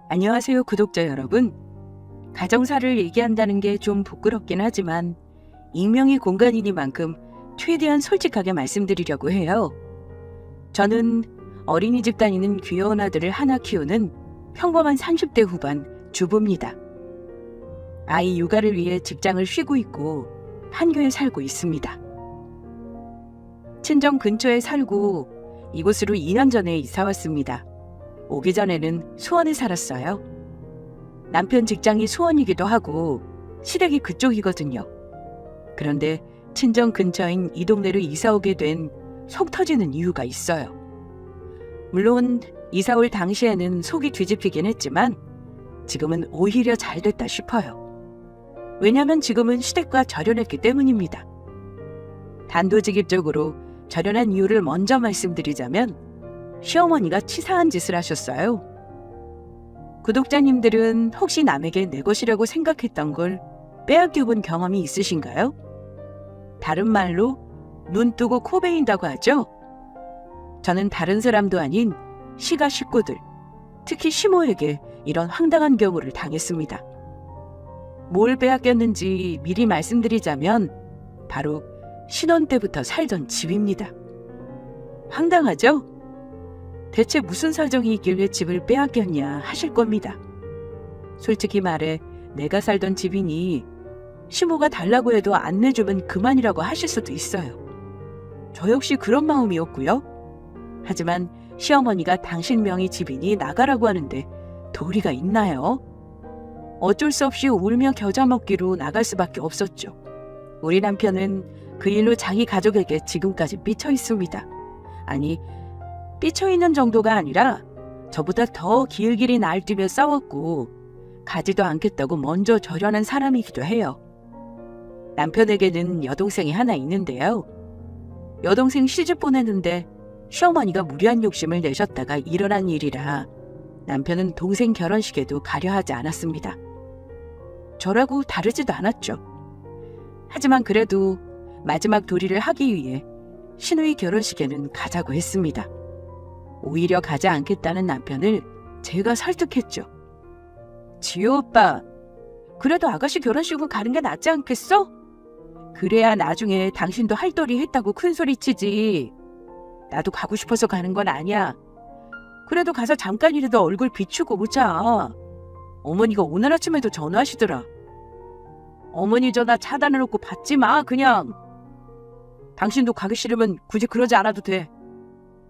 안녕하세요, 구독자 여러분. 가정사를 얘기한다는 게 좀 부끄럽긴 하지만 익명의 공간이니만큼 최대한 솔직하게 말씀드리려고 해요. 저는 어린이집 다니는 귀여운 아들을 하나 키우는 평범한 30대 후반 주부입니다. 아이 육아를 위해 직장을 쉬고 있고 판교에 살고 있습니다. 친정 근처에 살고 이곳으로 2년 전에 이사 왔습니다. 오기 전에는 수원에 살았어요. 남편 직장이 수원이기도 하고 시댁이 그쪽이거든요. 그런데 친정 근처인 이 동네로 이사 오게 된 속 터지는 이유가 있어요. 물론 이사 올 당시에는 속이 뒤집히긴 했지만 지금은 오히려 잘 됐다 싶어요. 왜냐하면 지금은 시댁과 절연했기 때문입니다. 단도직입적으로 절연한 이유를 먼저 말씀드리자면 시어머니가 치사한 짓을 하셨어요. 구독자님들은 혹시 남에게 내 것이라고 생각했던 걸 빼앗겨 본 경험이 있으신가요? 다른 말로 눈 뜨고 코 베인다고 하죠? 저는 다른 사람도 아닌 시가 식구들, 특히 시모에게 이런 황당한 경우를 당했습니다. 뭘 빼앗겼는지 미리 말씀드리자면 바로 신혼 때부터 살던 집입니다. 황당하죠? 대체 무슨 사정이 있길래 집을 빼앗겼냐 하실 겁니다. 솔직히 말해 내가 살던 집이니 시모가 달라고 해도 안 내주면 그만이라고 하실 수도 있어요. 저 역시 그런 마음이었고요. 하지만 시어머니가 당신 명의 집이니 나가라고 하는데 도리가 있나요? 어쩔 수 없이 울며 겨자 먹기로 나갈 수밖에 없었죠. 우리 남편은 그 일로 자기 가족에게 지금까지 삐쳐 있습니다. 아니, 삐쳐있는 정도가 아니라 저보다 더 길길이 날뛰며 싸웠고 가지도 않겠다고 먼저 절연한 사람이기도 해요. 남편에게는 여동생이 하나 있는데요. 여동생 시집 보내는데 시어머니가 무리한 욕심을 내셨다가 일어난 일이라 남편은 동생 결혼식에도 가려 하지 않았습니다. 저라고 다르지도 않았죠. 하지만 그래도 마지막 도리를 하기 위해 시누이 결혼식에는 가자고 했습니다. 오히려 가지 않겠다는 남편을 제가 설득했죠. 지효 오빠, 그래도 아가씨 결혼식은 가는 게 낫지 않겠어? 그래야 나중에 당신도 할도리 했다고 큰소리치지. 나도 가고 싶어서 가는 건 아니야. 그래도 가서 잠깐이라도 얼굴 비추고 오자. 어머니가 오늘 아침에도 전화하시더라. 어머니 전화 차단해놓고 받지 마, 그냥. 당신도 가기 싫으면 굳이 그러지 않아도 돼.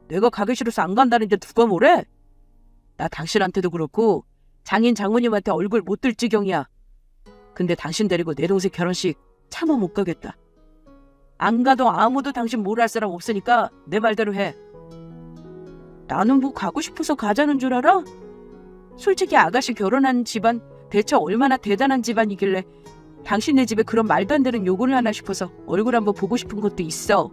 내가 가기 싫어서 안 간다는데 누가 뭐래? 나 당신한테도 그렇고 장인 장모님한테 얼굴 못 들 지경이야. 근데 당신 데리고 내 동생 결혼식 차마 못 가겠다. 안 가도 아무도 당신 뭘 할 사람 없으니까 내 말대로 해. 나는 뭐 가고 싶어서 가자는 줄 알아? 솔직히 아가씨 결혼한 집안 대체 얼마나 대단한 집안이길래 당신네 집에 그런 말도 안 되는 요구를 하나 싶어서 얼굴 한번 보고 싶은 것도 있어.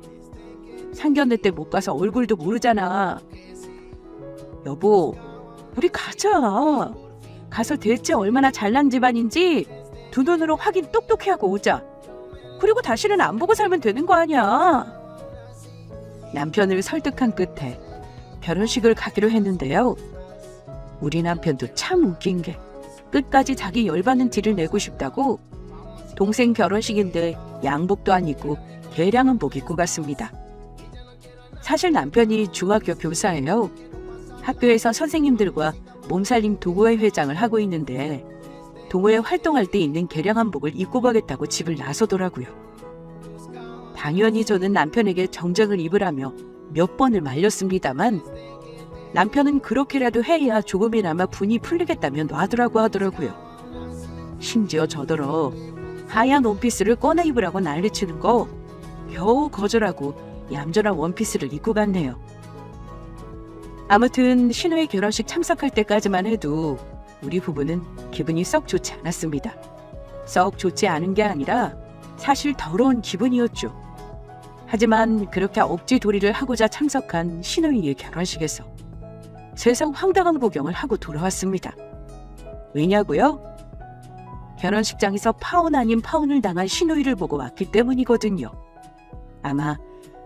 상견례 때 못 가서 얼굴도 모르잖아. 여보, 우리 가자. 가서 대체 얼마나 잘난 집안인지 두 눈으로 확인 똑똑히 하고 오자. 그리고 다시는 안 보고 살면 되는 거 아니야. 남편을 설득한 끝에 결혼식을 가기로 했는데요. 우리 남편도 참 웃긴 게 끝까지 자기 열받는 티를 내고 싶다고 동생 결혼식인데 양복도 안 입고 개량 한복 입고 갔습니다. 사실 남편이 중학교 교사예요. 학교에서 선생님들과 몸살림 동호회 회장을 하고 있는데 동호회 활동할 때 입는 개량 한복을 입고 가겠다고 집을 나서더라고요. 당연히 저는 남편에게 정장을 입으라며 몇 번을 말렸습니다만 남편은 그렇게라도 해야 조금이나마 분이 풀리겠다며 놔두라고 하더라고요. 심지어 저더러 하얀 원피스를 꺼내 입으라고 난리치는 거 겨우 거절하고 얌전한 원피스를 입고 갔네요. 아무튼 신우의 결혼식 참석할 때까지만 해도 우리 부부는 기분이 썩 좋지 않았습니다. 썩 좋지 않은 게 아니라 사실 더러운 기분이었죠. 하지만 그렇게 억지 도리를 하고자 참석한 신우이의 결혼식에서 세상 황당한 구경을 하고 돌아왔습니다. 왜냐고요? 결혼식장에서 파혼 아닌 파혼을 당한 신우이를 보고 왔기 때문이거든요. 아마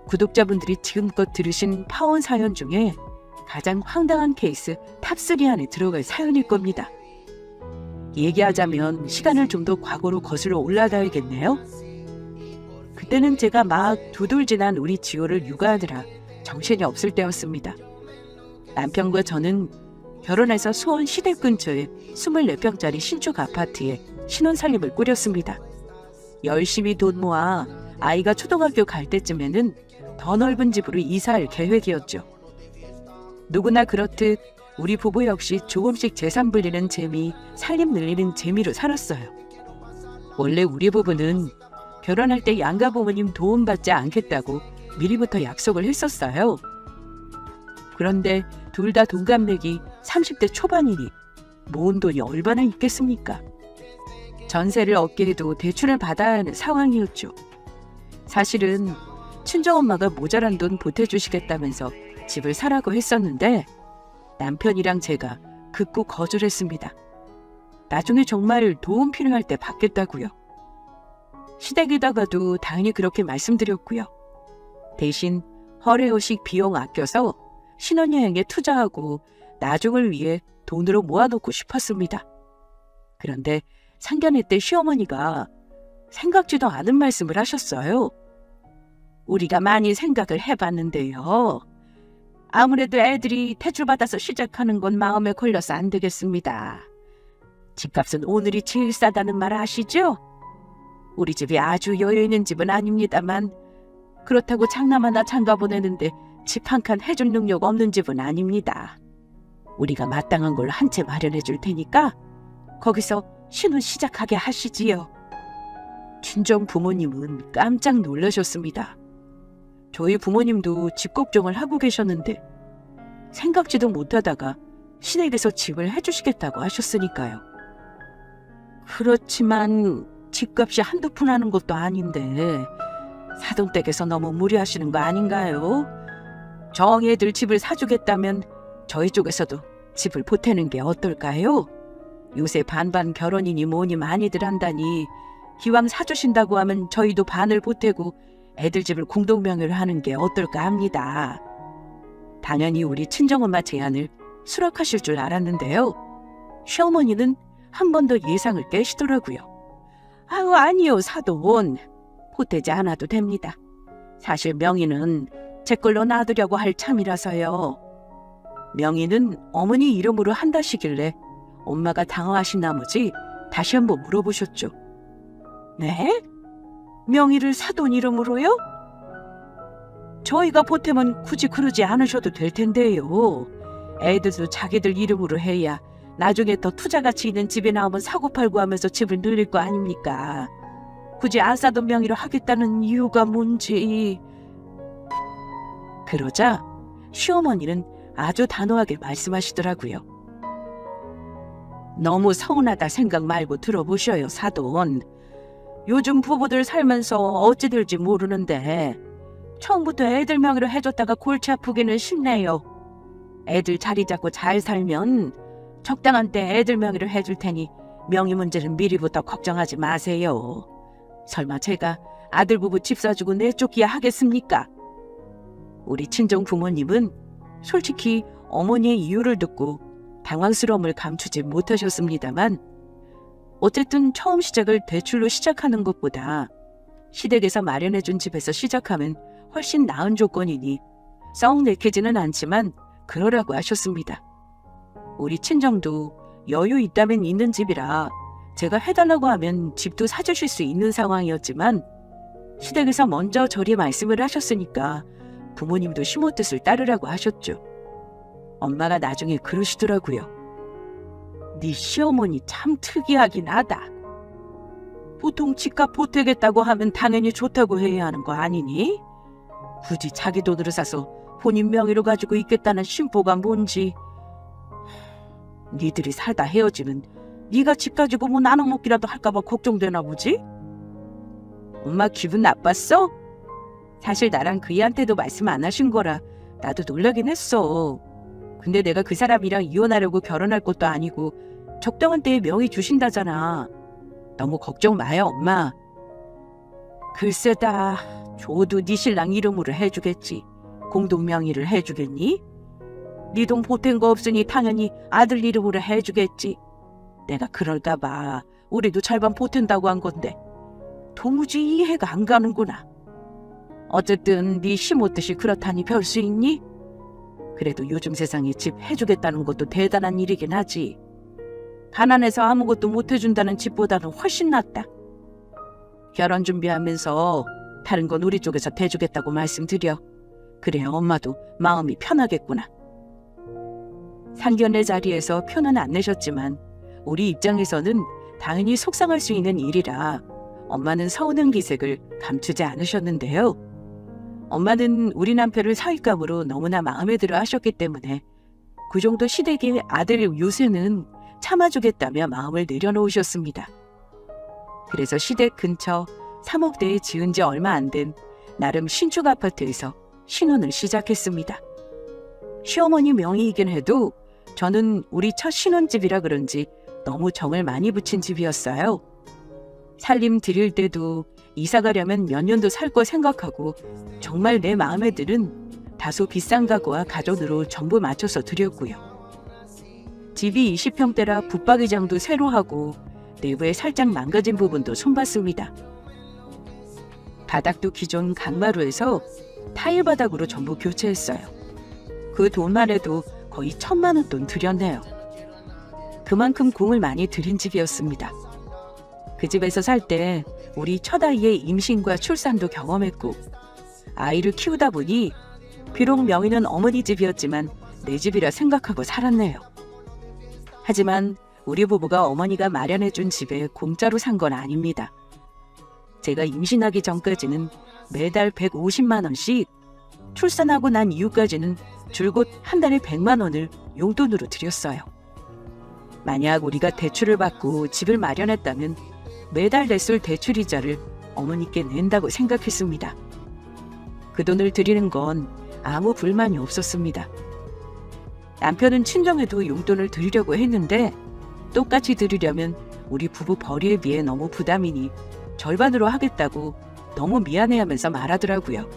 구독자분들이 지금껏 들으신 파혼 사연 중에 가장 황당한 케이스 탑3 안에 들어갈 사연일 겁니다. 얘기하자면 시간을 좀 더 과거로 거슬러 올라가야겠네요. 그때는 제가 막 두돌진한 우리 지호를 육아하느라 정신이 없을 때였습니다. 남편과 저는 결혼해서 수원 시댁 근처에 24평짜리 신축 아파트에 신혼살림을 꾸렸습니다. 열심히 돈 모아 아이가 초등학교 갈 때쯤에는 더 넓은 집으로 이사할 계획이었죠. 누구나 그렇듯 우리 부부 역시 조금씩 재산 불리는 재미, 살림 늘리는 재미로 살았어요. 원래 우리 부부는 결혼할 때 양가 부모님 도움받지 않겠다고 미리부터 약속을 했었어요. 그런데 둘 다 동갑내기 30대 초반이니 모은 돈이 얼마나 있겠습니까? 전세를 얻게 해도 대출을 받아야 하는 상황이었죠. 사실은 친정엄마가 모자란 돈 보태주시겠다면서 집을 사라고 했었는데 남편이랑 제가 극구 거절했습니다. 나중에 정말 도움 필요할 때 받겠다고요. 시댁에다가도 당연히 그렇게 말씀드렸고요. 대신 허례허식 비용 아껴서 신혼여행에 투자하고 나중을 위해 돈으로 모아놓고 싶었습니다. 그런데 상견례 때 시어머니가 생각지도 않은 말씀을 하셨어요. 우리가 많이 생각을 해봤는데요. 아무래도 애들이 대출받아서 시작하는 건 마음에 걸려서 안 되겠습니다. 집값은 오늘이 제일 싸다는 말 아시죠? 우리 집이 아주 여유 있는 집은 아닙니다만 그렇다고 장남 하나 장가 보내는데 집 한 칸 해줄 능력 없는 집은 아닙니다. 우리가 마땅한 걸 한 채 마련해 줄 테니까 거기서 신혼 시작하게 하시지요. 친정 부모님은 깜짝 놀라셨습니다. 저희 부모님도 집 걱정을 하고 계셨는데 생각지도 못하다가 시댁에서 집을 해주시겠다고 하셨으니까요. 그렇지만 집값이 한두 푼 하는 것도 아닌데 사돈댁에서 너무 무리하시는 거 아닌가요? 정애들 집을 사주겠다면 저희 쪽에서도 집을 보태는 게 어떨까요? 요새 반반 결혼이니 뭐니 많이들 한다니 기왕 사주신다고 하면 저희도 반을 보태고 애들 집을 공동명의로 하는 게 어떨까 합니다. 당연히 우리 친정엄마 제안을 수락하실 줄 알았는데요. 시어머니는 한 번 더 예상을 깨시더라고요. 아유 아니요 사돈. 보태지 않아도 됩니다. 사실 명의는 제 걸로 놔두려고 할 참이라서요. 명의는 어머니 이름으로 한다시길래 엄마가 당황하신 나머지 다시 한번 물어보셨죠. 네? 명의를 사돈 이름으로요? 저희가 보태면 굳이 그러지 않으셔도 될 텐데요. 애들도 자기들 이름으로 해야 나중에 더 투자 가치 있는 집에 나오면 사고팔고 하면서 집을 늘릴 거 아닙니까? 굳이 안 사돈 명의로 하겠다는 이유가 뭔지. 그러자 시어머니는 아주 단호하게 말씀하시더라고요. 너무 서운하다 생각 말고 들어보셔요, 사돈. 요즘 부부들 살면서 어찌 될지 모르는데 처음부터 애들 명의로 해줬다가 골치 아프기는 쉽네요. 애들 자리 잡고 잘 살면 적당한 때 애들 명의로 해줄 테니 명의 문제는 미리부터 걱정하지 마세요. 설마 제가 아들 부부 집 사주고 내쫓기야 하겠습니까? 우리 친정 부모님은 솔직히 어머니의 이유를 듣고 당황스러움을 감추지 못하셨습니다만 어쨌든 처음 시작을 대출로 시작하는 것보다 시댁에서 마련해준 집에서 시작하면 훨씬 나은 조건이니 썩 내키지는 않지만 그러라고 하셨습니다. 우리 친정도 여유 있다면 있는 집이라 제가 해달라고 하면 집도 사주실 수 있는 상황이었지만 시댁에서 먼저 저리 말씀을 하셨으니까 부모님도 시모뜻을 따르라고 하셨죠. 엄마가 나중에 그러시더라고요. 네 시어머니 참 특이하긴 하다. 보통 집값 보태겠다고 하면 당연히 좋다고 해야 하는 거 아니니? 굳이 자기 돈으로 사서 본인 명의로 가지고 있겠다는 심보가 뭔지. 니들이 살다 헤어지면 네가 집 가지고 뭐 나눠 먹기라도 할까 봐 걱정되나 보지? 엄마 기분 나빴어? 사실 나랑 그이한테도 말씀 안 하신 거라 나도 놀라긴 했어. 근데 내가 그 사람이랑 이혼하려고 결혼할 것도 아니고 적당한 때에 명의 주신다잖아. 너무 걱정 마요, 엄마. 글쎄다. 줘도 네 신랑 이름으로 해주겠지. 공동 명의를 해주겠니? 네 돈 보탠 거 없으니 당연히 아들 이름으로 해주겠지. 내가 그럴까 봐 우리도 절반 보탠다고 한 건데 도무지 이해가 안 가는구나. 어쨌든 네 시못듯이 그렇다니 별 수 있니? 그래도 요즘 세상에 집 해주겠다는 것도 대단한 일이긴 하지. 가난해서 아무것도 못 해준다는 집보다는 훨씬 낫다. 결혼 준비하면서 다른 건 우리 쪽에서 대주겠다고 말씀드려. 그래야 엄마도 마음이 편하겠구나. 상견례 자리에서 표는 안 내셨지만 우리 입장에서는 당연히 속상할 수 있는 일이라 엄마는 서운한 기색을 감추지 않으셨는데요. 엄마는 우리 남편을 사윗감으로 너무나 마음에 들어 하셨기 때문에 그 정도 시댁의 아들 요새는 참아주겠다며 마음을 내려놓으셨습니다. 그래서 시댁 근처 3억대에 지은 지 얼마 안 된 나름 신축 아파트에서 신혼을 시작했습니다. 시어머니 명의이긴 해도 저는 우리 첫 신혼집이라 그런지 너무 정을 많이 붙인 집이었어요. 살림 드릴 때도 이사 가려면 몇 년도 살 거 생각하고 정말 내 마음에 드는 다소 비싼 가구와 가전으로 전부 맞춰서 드렸고요. 집이 20평대라 붙박이장도 새로 하고 내부에 살짝 망가진 부분도 손봤습니다. 바닥도 기존 강마루에서 타일 바닥으로 전부 교체했어요. 그 돈만 해도 거의 1,000만 원 돈 들였네요. 그만큼 공을 많이 들인 집이었습니다. 그 집에서 살 때 우리 첫 아이의 임신과 출산도 경험했고 아이를 키우다 보니 비록 명의는 어머니 집이었지만 내 집이라 생각하고 살았네요. 하지만 우리 부부가 어머니가 마련해준 집에 공짜로 산 건 아닙니다. 제가 임신하기 전까지는 매달 150만 원씩, 출산하고 난 이후까지는 줄곧 한 달에 100만 원을 용돈으로 드렸어요. 만약 우리가 대출을 받고 집을 마련했다면 매달 냈을 대출이자를 어머니께 낸다고 생각했습니다. 그 돈을 드리는 건 아무 불만이 없었습니다. 남편은 친정에도 용돈을 드리려고 했는데 똑같이 드리려면 우리 부부 벌이에 비해 너무 부담이니 절반으로 하겠다고 너무 미안해하면서 말하더라고요.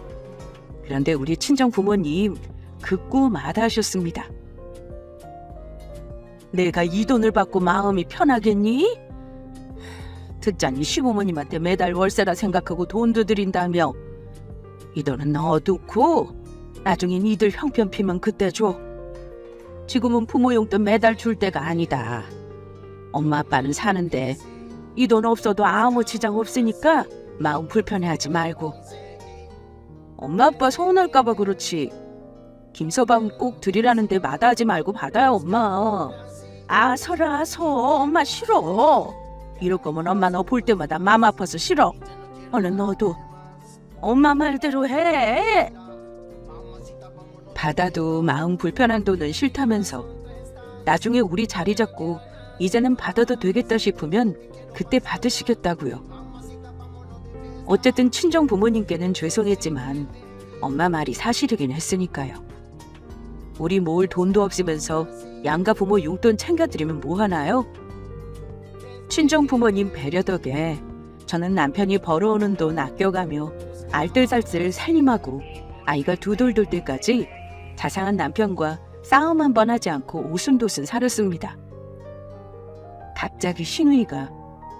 그런데 우리 친정 부모님 극구 마다하셨습니다. 내가 이 돈을 받고 마음이 편하겠니? 듣자니 시부모님한테 매달 월세라 생각하고 돈도 드린다며. 이 돈은 넣어두고 나중에 니들 형편 피면 그때 줘. 지금은 부모 용돈 매달 줄 때가 아니다. 엄마 아빠는 사는데 이 돈 없어도 아무 지장 없으니까 마음 불편해하지 말고. 엄마 아빠 서운할까 봐 그렇지. 김서방 꼭 드리라는데 마다하지 말고 받아요 엄마. 아 서라 서 엄마 싫어. 이럴 거면 엄마 너 볼 때마다 마음 아파서 싫어. 얼른 너도 엄마 말대로 해. 받아도 마음 불편한 돈은 싫다면서 나중에 우리 자리 잡고 이제는 받아도 되겠다 싶으면 그때 받으시겠다고요. 어쨌든 친정 부모님께는 죄송했지만 엄마 말이 사실이긴 했으니까요. 우리 모을 돈도 없으면서 양가 부모 용돈 챙겨드리면 뭐하나요? 친정 부모님 배려 덕에 저는 남편이 벌어오는 돈 아껴가며 알뜰살뜰 살림하고 아이가 두돌 때까지 자상한 남편과 싸움 한 번 하지 않고 오순도순 살았습니다. 갑자기 신우이가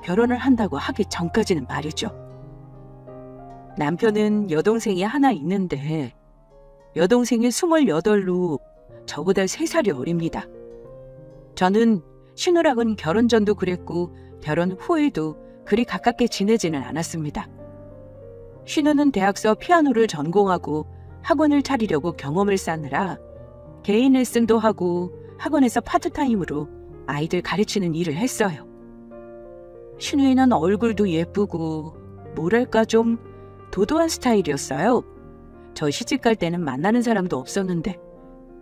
결혼을 한다고 하기 전까지는 말이죠. 남편은 여동생이 하나 있는데 여동생이 28로 저보다 3살이 어립니다. 저는 신우랑은 결혼 전도 그랬고 결혼 후에도 그리 가깝게 지내지는 않았습니다. 신우는 대학서 피아노를 전공하고 학원을 차리려고 경험을 쌓느라 개인 레슨도 하고 학원에서 파트타임으로 아이들 가르치는 일을 했어요. 신우이는 얼굴도 예쁘고 뭐랄까 좀 도도한 스타일이었어요. 저 시집갈 때는 만나는 사람도 없었는데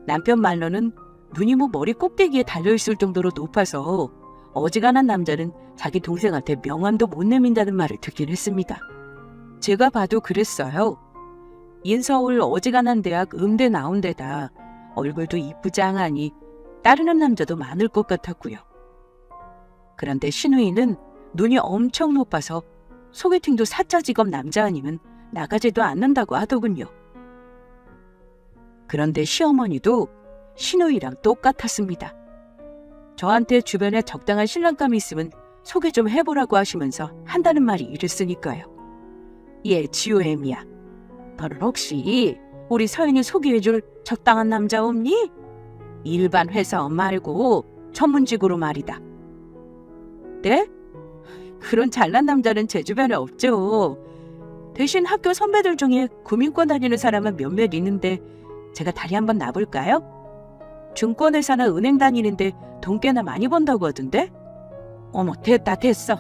남편 말로는 눈이 머리 꼭대기에 달려있을 정도로 높아서 어지간한 남자는 자기 동생한테 명함도 못 내민다는 말을 듣긴 했습니다. 제가 봐도 그랬어요. 인서울 어지간한 대학 음대 나온 데다 얼굴도 이쁘장하니 따르는 남자도 많을 것 같았고요. 그런데 신우이는 눈이 엄청 높아서 소개팅도 사짜 직업 남자 아니면 나가지도 않는다고 하더군요. 그런데 시어머니도 신우이랑 똑같았습니다. 저한테 주변에 적당한 신랑감이 있으면 소개 좀 해보라고 하시면서 한다는 말이 이랬으니까요. 예, 지호엠이야. 너는 혹시 우리 서연이 소개해줄 적당한 남자 없니? 일반 회사원 말고 전문직으로 말이다. 네? 그런 잘난 남자는 제 주변에 없죠. 대신 학교 선배들 중에 구민권 다니는 사람은 몇몇 있는데 제가 다리 한번 놔볼까요? 증권회사나 은행 다니는데 돈 꽤나 많이 번다고 하던데? 어머, 됐어.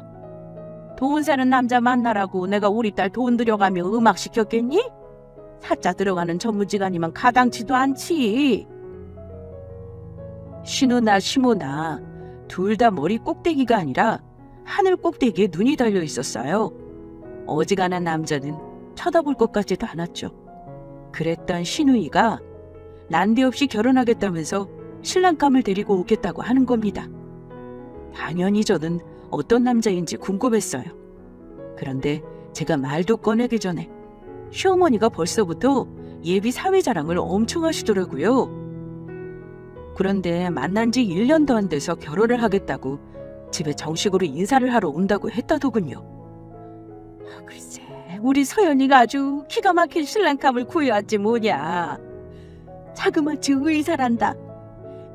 돈 세는 남자 만나라고 내가 우리 딸 돈 들여가며 음악 시켰겠니? 사자 들어가는 전문직 아니면 가당치도 않지. 신우나 시모나 둘 다 머리 꼭대기가 아니라 하늘 꼭대기에 눈이 달려 있었어요. 어지간한 남자는 쳐다볼 것 같지도 않았죠. 그랬던 신우이가 난데없이 결혼하겠다면서 신랑감을 데리고 오겠다고 하는 겁니다. 당연히 저는 어떤 남자인지 궁금했어요. 그런데 제가 말도 꺼내기 전에 시어머니가 벌써부터 예비 사회자랑을 엄청 하시더라고요. 그런데 만난 지 1년도 안 돼서 결혼을 하겠다고 집에 정식으로 인사를 하러 온다고 했다더군요. 글쎄, 우리 서연이가 아주 기가 막힌 신랑감을 구해왔지 뭐냐. 자그마치 의사란다.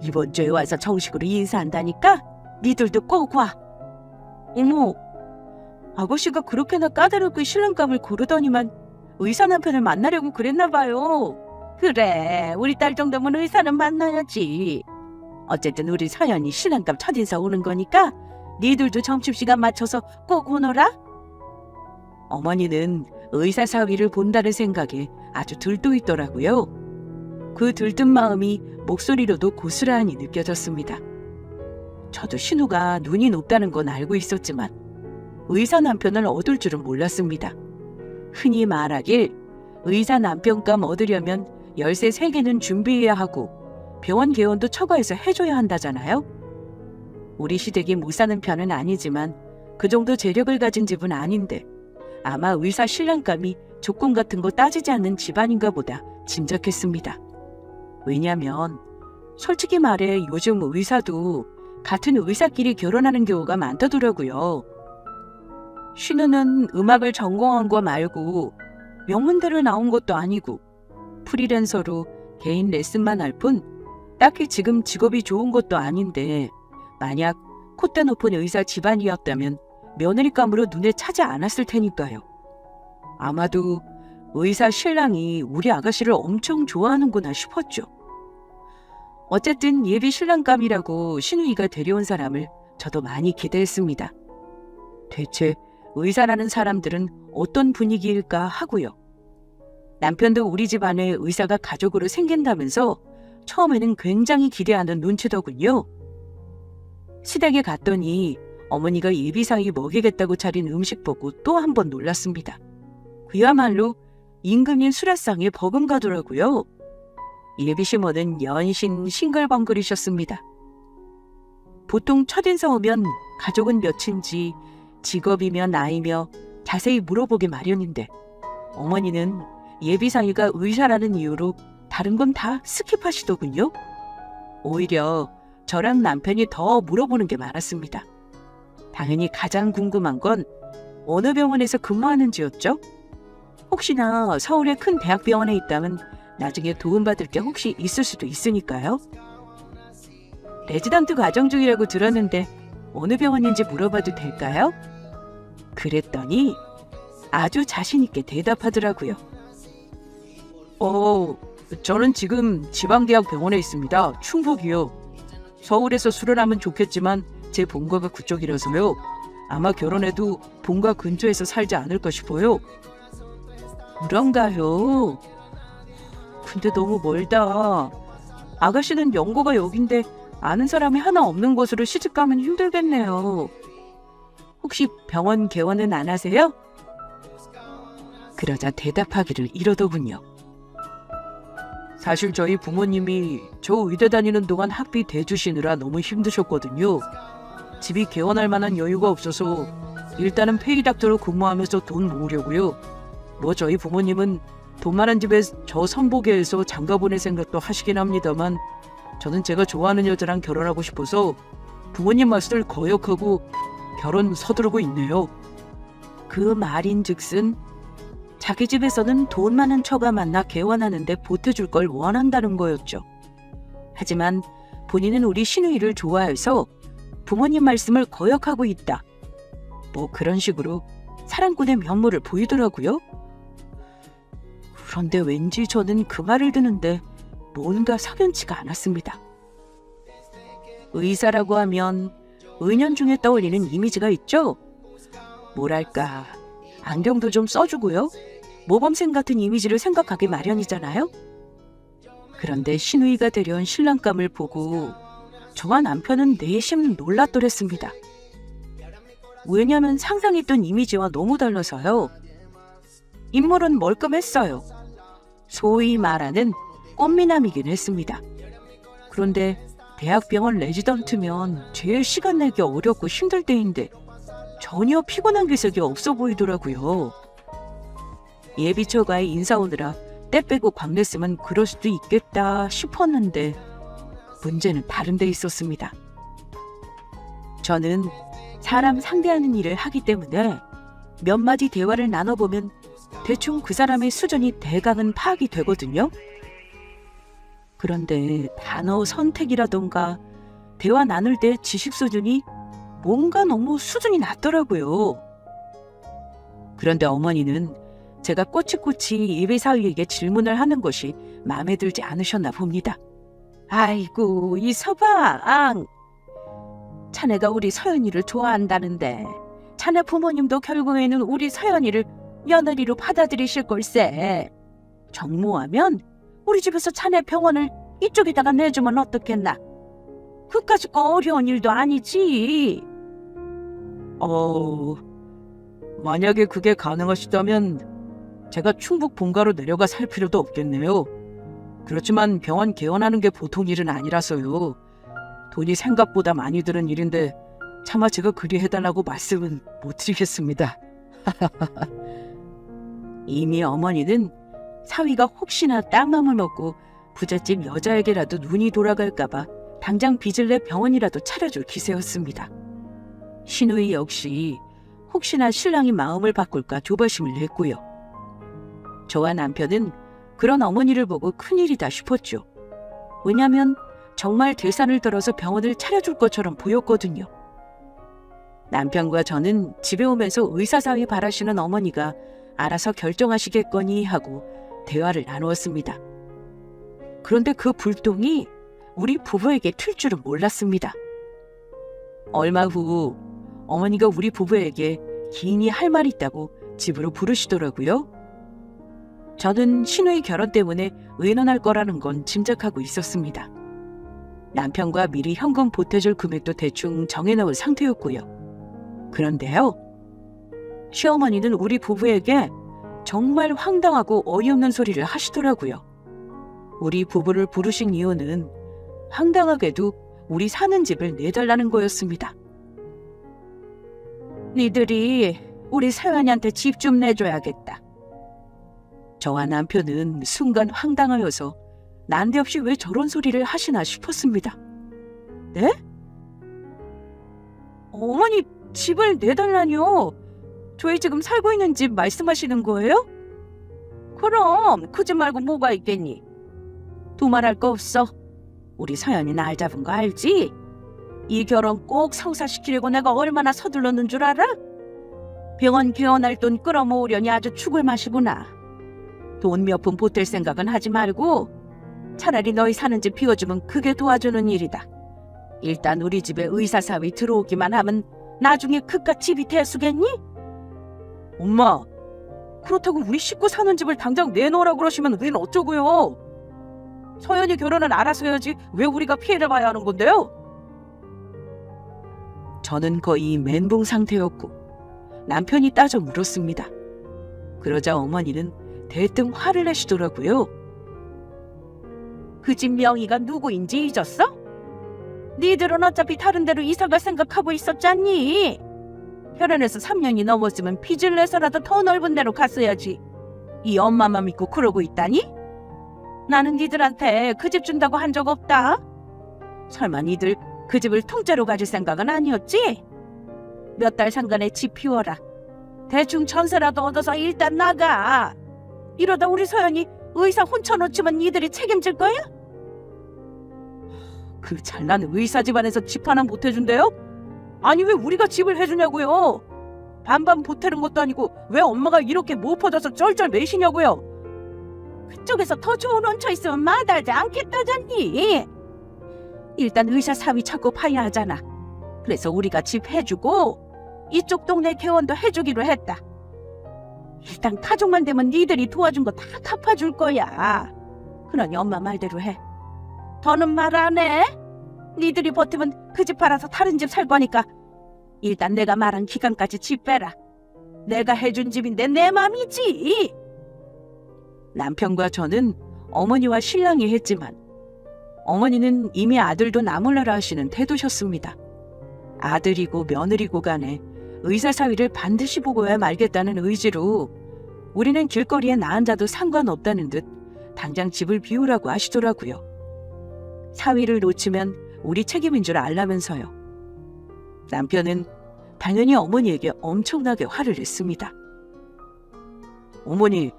이번 주에 와서 정식으로 인사한다니까 니들도 꼭 와. 어머, 아가씨가 그렇게나 까다롭게 신랑감을 고르더니만 의사 남편을 만나려고 그랬나 봐요. 그래, 우리 딸 정도면 의사는 만나야지. 어쨌든 우리 서연이 신랑감 첫인사 오는 거니까 니들도 점심시간 맞춰서 꼭 오너라. 어머니는 의사 사위를 본다는 생각에 아주 들떠 있더라고요. 그 들뜬 마음이 목소리로도 고스란히 느껴졌습니다. 저도 신우가 눈이 높다는 건 알고 있었지만 의사 남편을 얻을 줄은 몰랐습니다. 흔히 말하길 의사 남편감 얻으려면 열쇠 3개는 준비해야 하고 병원 개원도 처가에서 해줘야 한다잖아요. 우리 시댁이 못 사는 편은 아니지만 그 정도 재력을 가진 집은 아닌데 아마 의사 신랑감이 조건 같은 거 따지지 않는 집안인가 보다 짐작했습니다. 왜냐면 솔직히 말해 요즘 의사도 같은 의사끼리 결혼하는 경우가 많다더라고요. 신우는 음악을 전공한 거 말고 명문대로 나온 것도 아니고 프리랜서로 개인 레슨만 할 뿐 딱히 지금 직업이 좋은 것도 아닌데 만약 콧대 높은 의사 집안이었다면 며느리감으로 눈에 차지 않았을 테니까요. 아마도 의사 신랑이 우리 아가씨를 엄청 좋아하는구나 싶었죠. 어쨌든 예비 신랑감이라고 신우이가 데려온 사람을 저도 많이 기대했습니다. 대체 의사라는 사람들은 어떤 분위기일까 하고요. 남편도 우리 집안에 의사가 가족으로 생긴다면서 처음에는 굉장히 기대하는 눈치더군요. 시댁에 갔더니 어머니가 예비사위 먹이겠다고 차린 음식 보고 또 한 번 놀랐습니다. 그야말로 임금님 수라상에 버금가더라고요. 예비시모는 연신 싱글벙글이셨습니다. 보통 첫인사 오면 가족은 몇인지 직업이며 나이며 자세히 물어보기 마련인데 어머니는 예비사위가 의사라는 이유로 다른 건 다 스킵하시더군요. 오히려 저랑 남편이 더 물어보는 게 많았습니다. 당연히 가장 궁금한 건 어느 병원에서 근무하는지였죠. 혹시나 서울의 큰 대학병원에 있다면 나중에 도움받을 게 혹시 있을 수도 있으니까요. 레지던트 과정 중이라고 들었는데 어느 병원인지 물어봐도 될까요? 그랬더니 아주 자신 있게 대답하더라고요. 저는 지금 지방대학 병원에 있습니다. 충북이요. 서울에서 수련하면 좋겠지만 제 본가가 그쪽이라서요. 아마 결혼해도 본가 근처에서 살지 않을까 싶어요. 그런가요? 근데 너무 멀다. 아가씨는 연고가 여긴데 아는 사람이 하나 없는 곳으로 시집가면 힘들겠네요. 혹시 병원 개원은 안 하세요? 그러자 대답하기를 이러더군요. 사실 저희 부모님이 저 의대 다니는 동안 학비 대주시느라 너무 힘드셨거든요. 집이 개원할 만한 여유가 없어서 일단은 페이닥터로 근무하면서 돈 모으려고요. 뭐 저희 부모님은 돈 많은 집에 저 선보게 해서 장가 보낼 생각도 하시긴 합니다만 저는 제가 좋아하는 여자랑 결혼하고 싶어서 부모님 말씀을 거역하고 결혼 서두르고 있네요. 그 말인즉슨 자기 집에서는 돈 많은 처가 만나 개원하는데 보태줄 걸 원한다는 거였죠. 하지만 본인은 우리 신우이를 좋아해서 부모님 말씀을 거역하고 있다. 뭐 그런 식으로 사랑꾼의 면모를 보이더라고요. 그런데 왠지 저는 그 말을 듣는데 뭔가 석연치가 않았습니다. 의사라고 하면 은연중에 떠올리는 이미지가 있죠? 뭐랄까, 안경도 좀 써주고요. 모범생 같은 이미지를 생각하기 마련이잖아요. 그런데 신우이가 되려온 신랑감을 보고 저와 남편은 내심 놀랐더랬습니다. 왜냐면 상상했던 이미지와 너무 달라서요. 인물은 멀끔했어요. 소위 말하는 꽃미남이긴 했습니다. 그런데 대학병원 레지던트면 제일 시간 내기 어렵고 힘들 때인데 전혀 피곤한 기색이 없어 보이더라고요. 예비처가에 인사 오느라 때 빼고 광냈으면 그럴 수도 있겠다 싶었는데 문제는 다른 데 있었습니다. 저는 사람 상대하는 일을 하기 때문에 몇 마디 대화를 나눠보면 대충 그 사람의 수준이 대강은 파악이 되거든요. 그런데 단어 선택이라던가 대화 나눌 때 지식 수준이 뭔가 너무 수준이 낮더라고요. 그런데 어머니는 제가 꼬치꼬치 예비사위에게 질문을 하는 것이 마음에 들지 않으셨나 봅니다. 아이고, 이 서방! 자네가 우리 서연이를 좋아한다는데 자네 부모님도 결국에는 우리 서연이를 며느리로 받아들이실 걸세. 정모하면 우리 집에서 자네 병원을 이쪽에다가 내주면 어떻겠나? 그까짓 거 어려운 일도 아니지. 만약에 그게 가능하시다면 제가 충북 본가로 내려가 살 필요도 없겠네요. 그렇지만 병원 개원하는 게 보통 일은 아니라서요. 돈이 생각보다 많이 드는 일인데 차마 제가 그리 해달라고 말씀은 못 드리겠습니다. 이미 어머니는 사위가 혹시나 딴맘을 먹고 부잣집 여자에게라도 눈이 돌아갈까봐 당장 빚을 내 병원이라도 차려줄 기세였습니다. 신우이 역시 혹시나 신랑이 마음을 바꿀까 조바심을 냈고요. 저와 남편은 그런 어머니를 보고 큰일이다 싶었죠. 왜냐하면 정말 대산을 들어서 병원을 차려줄 것처럼 보였거든요. 남편과 저는 집에 오면서 의사사위 바라시는 어머니가 알아서 결정하시겠거니 하고 대화를 나누었습니다. 그런데 그 불똥이 우리 부부에게 튈 줄은 몰랐습니다. 얼마 후 어머니가 우리 부부에게 긴히 할 말이 있다고 집으로 부르시더라고요. 저는 신우이 결혼 때문에 의논할 거라는 건 짐작하고 있었습니다. 남편과 미리 현금 보태줄 금액도 대충 정해놓은 상태였고요. 그런데요, 시어머니는 우리 부부에게 정말 황당하고 어이없는 소리를 하시더라고요. 우리 부부를 부르신 이유는 황당하게도 우리 사는 집을 내달라는 거였습니다. 니들이 우리 서연이한테 집 좀 내줘야겠다. 저와 남편은 순간 황당하여서 난데없이 왜 저런 소리를 하시나 싶었습니다. 네? 어머니, 집을 내달라뇨? 저희 지금 살고 있는 집 말씀하시는 거예요? 그럼 그 집 말고 뭐가 있겠니? 두말할 거 없어. 우리 서연이 날 잡은 거 알지? 이 결혼 꼭 성사시키려고 내가 얼마나 서둘렀는 줄 알아? 병원 개원할 돈 끌어모으려니 아주 죽을 맛이구나. 돈 몇 푼 보탤 생각은 하지 말고 차라리 너희 사는 집 비워주면 그게 도와주는 일이다. 일단 우리 집에 의사사위 들어오기만 하면 나중에 그깟 집이 대수겠니? 엄마, 그렇다고 우리 식구 사는 집을 당장 내놓으라고 그러시면 우린 어쩌고요? 서연이 결혼은 알아서 해야지 왜 우리가 피해를 봐야 하는 건데요? 저는 거의 멘붕 상태였고 남편이 따져 물었습니다. 그러자 어머니는 대뜸 화를 내시더라고요. 그 집 명의가 누구인지 잊었어? 니들은 어차피 다른 데로 이사갈 생각하고 있었잖니. 결혼해서 3년이 넘었으면 빚을 내서라도 더 넓은 데로 갔어야지. 이 엄마만 믿고 그러고 있다니? 나는 니들한테 그 집 준다고 한 적 없다. 설마 니들 그 집을 통째로 가질 생각은 아니었지? 몇 달 상간에 집 비워라. 대충 전세라도 얻어서 일단 나가. 이러다 우리 소연이 의사 혼쳐놓치면 니들이 책임질 거야? 그 잘난 의사 집안에서 집 하나 못 해준대요? 아니 왜 우리가 집을 해주냐고요? 반반 보태는 것도 아니고 왜 엄마가 이렇게 못 퍼져서 쩔쩔 매시냐고요? 그쪽에서 더 좋은 원처 있으면 마다하지 않겠다잖니. 일단 의사 사위 찾고 파야 하잖아. 그래서 우리가 집 해주고 이쪽 동네 개원도 해주기로 했다. 일단 가족만 되면 니들이 도와준 거 다 갚아줄 거야. 그러니 엄마 말대로 해. 더는 말 안 해. 니들이 버티면 그 집 팔아서 다른 집 살 거니까 일단 내가 말한 기간까지 집 빼라. 내가 해준 집인데 내 맘이지. 남편과 저는 어머니와 신랑이 했지만 어머니는 이미 아들도 나몰라라 하시는 태도셨습니다. 아들이고 며느리고 간에 의사 사위를 반드시 보고야 말겠다는 의지로 우리는 길거리에 나 앉아도 상관없다는 듯 당장 집을 비우라고 하시더라고요. 사위를 놓치면 우리 책임인 줄 알라면서요. 남편은 당연히 어머니에게 엄청나게 화를 냈습니다. 어머니,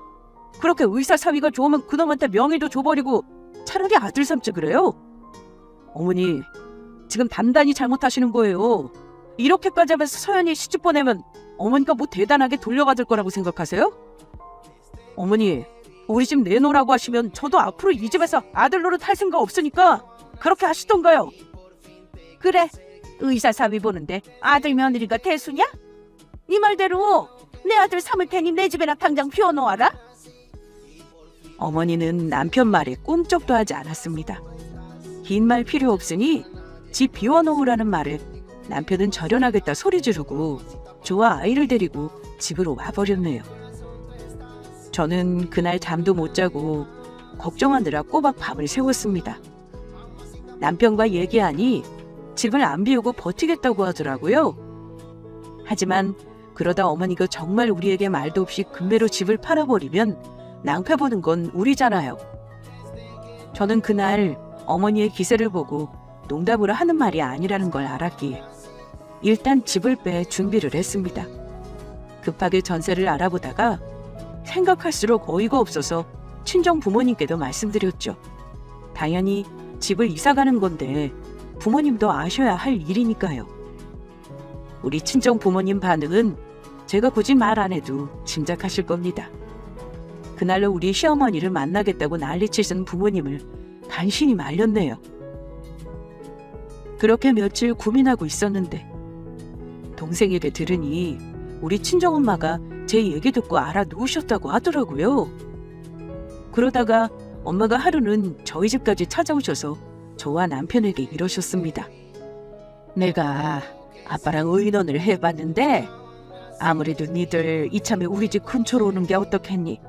그렇게 의사 사위가 좋으면 그놈한테 명의도 줘버리고 차라리 아들 삼지 그래요? 어머니, 지금 단단히 잘못하시는 거예요. 이렇게까지 하면서 서연이 시집 보내면 어머니가 뭐 대단하게 돌려받을 거라고 생각하세요? 어머니, 우리 집 내놓으라고 하시면 저도 앞으로 이 집에서 아들 노릇 할 생각 없으니까 그렇게 하시던가요. 그래, 의사 사위 보는데 아들 며느리가 대수냐? 네 말대로 내 아들 삼을 테니 내 집에나 당장 비워놓아라. 어머니는 남편 말에 꿈쩍도 하지 않았습니다. 긴 말 필요 없으니 집 비워놓으라는 말에 남편은 절연하겠다 소리 지르고 저와 아이를 데리고 집으로 와버렸네요. 저는 그날 잠도 못 자고 걱정하느라 꼬박 밤을 새웠습니다. 남편과 얘기하니 집을 안 비우고 버티겠다고 하더라고요. 하지만 그러다 어머니가 정말 우리에게 말도 없이 금매로 집을 팔아버리면 낭패 보는 건 우리잖아요. 저는 그날 어머니의 기세를 보고 농담으로 하는 말이 아니라는 걸 알았기에 일단 집을 빼 준비를 했습니다. 급하게 전세를 알아보다가 생각할수록 어이가 없어서 친정 부모님께도 말씀드렸죠. 당연히 집을 이사가는 건데 부모님도 아셔야 할 일이니까요. 우리 친정 부모님 반응은 제가 굳이 말 안 해도 짐작하실 겁니다. 그날로 우리 시어머니를 만나겠다고 난리치신 부모님을 간신히 말렸네요. 그렇게 며칠 고민하고 있었는데 동생에게 들으니 우리 친정엄마가 제 얘기 듣고 알아놓으셨다고 하더라고요. 그러다가 엄마가 하루는 저희 집까지 찾아오셔서 저와 남편에게 이러셨습니다. 내가 아빠랑 의논을 해봤는데 아무래도 니들 이참에 우리 집 근처로 오는 게 어떻겠니?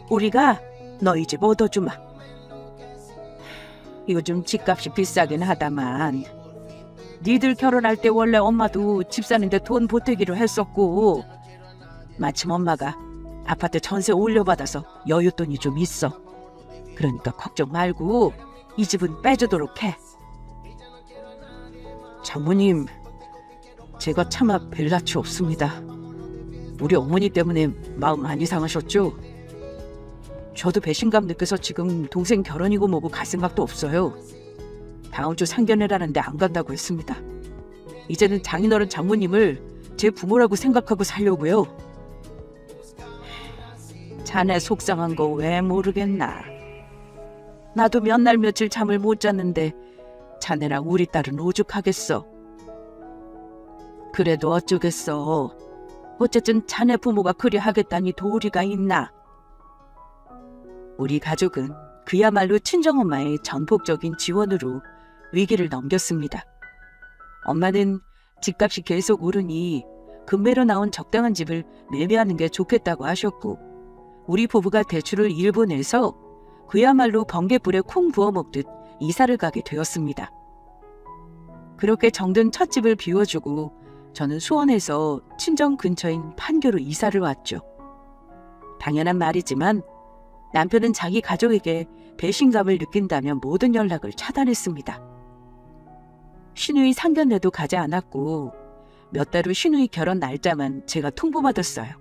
우리가 너희 집 얻어주마. 요즘 집값이 비싸긴 하다만 니들 결혼할 때 원래 엄마도 집 사는데 돈 보태기로 했었고 마침 엄마가 아파트 전세 올려받아서 여윳돈이 좀 있어. 그러니까 걱정 말고 이 집은 빼주도록 해. 장모님, 제가 차마 뵐 낯이 없습니다. 우리 어머니 때문에 마음 많이 상하셨죠? 저도 배신감 느껴서 지금 동생 결혼이고 뭐고 갈 생각도 없어요. 다음 주 상견례라는데 안 간다고 했습니다. 이제는 장인어른 장모님을 제 부모라고 생각하고 살려고요. 자네 속상한 거 왜 모르겠나. 나도 몇 날 며칠 잠을 못 잤는데 자네랑 우리 딸은 오죽하겠어. 그래도 어쩌겠어. 어쨌든 자네 부모가 그리 하겠다니 도리가 있나. 우리 가족은 그야말로 친정엄마의 전폭적인 지원으로 위기를 넘겼습니다. 엄마는 집값이 계속 오르니 금매로 나온 적당한 집을 매매하는 게 좋겠다고 하셨고 우리 부부가 대출을 일부 내서 그야말로 번개불에 콩 부어 먹듯 이사를 가게 되었습니다. 그렇게 정든 첫 집을 비워주고 저는 수원에서 친정 근처인 판교로 이사를 왔죠. 당연한 말이지만 남편은 자기 가족에게 배신감을 느낀다며 모든 연락을 차단했습니다. 신우이 상견례도 가지 않았고 몇 달 후 신우이 결혼 날짜만 제가 통보받았어요.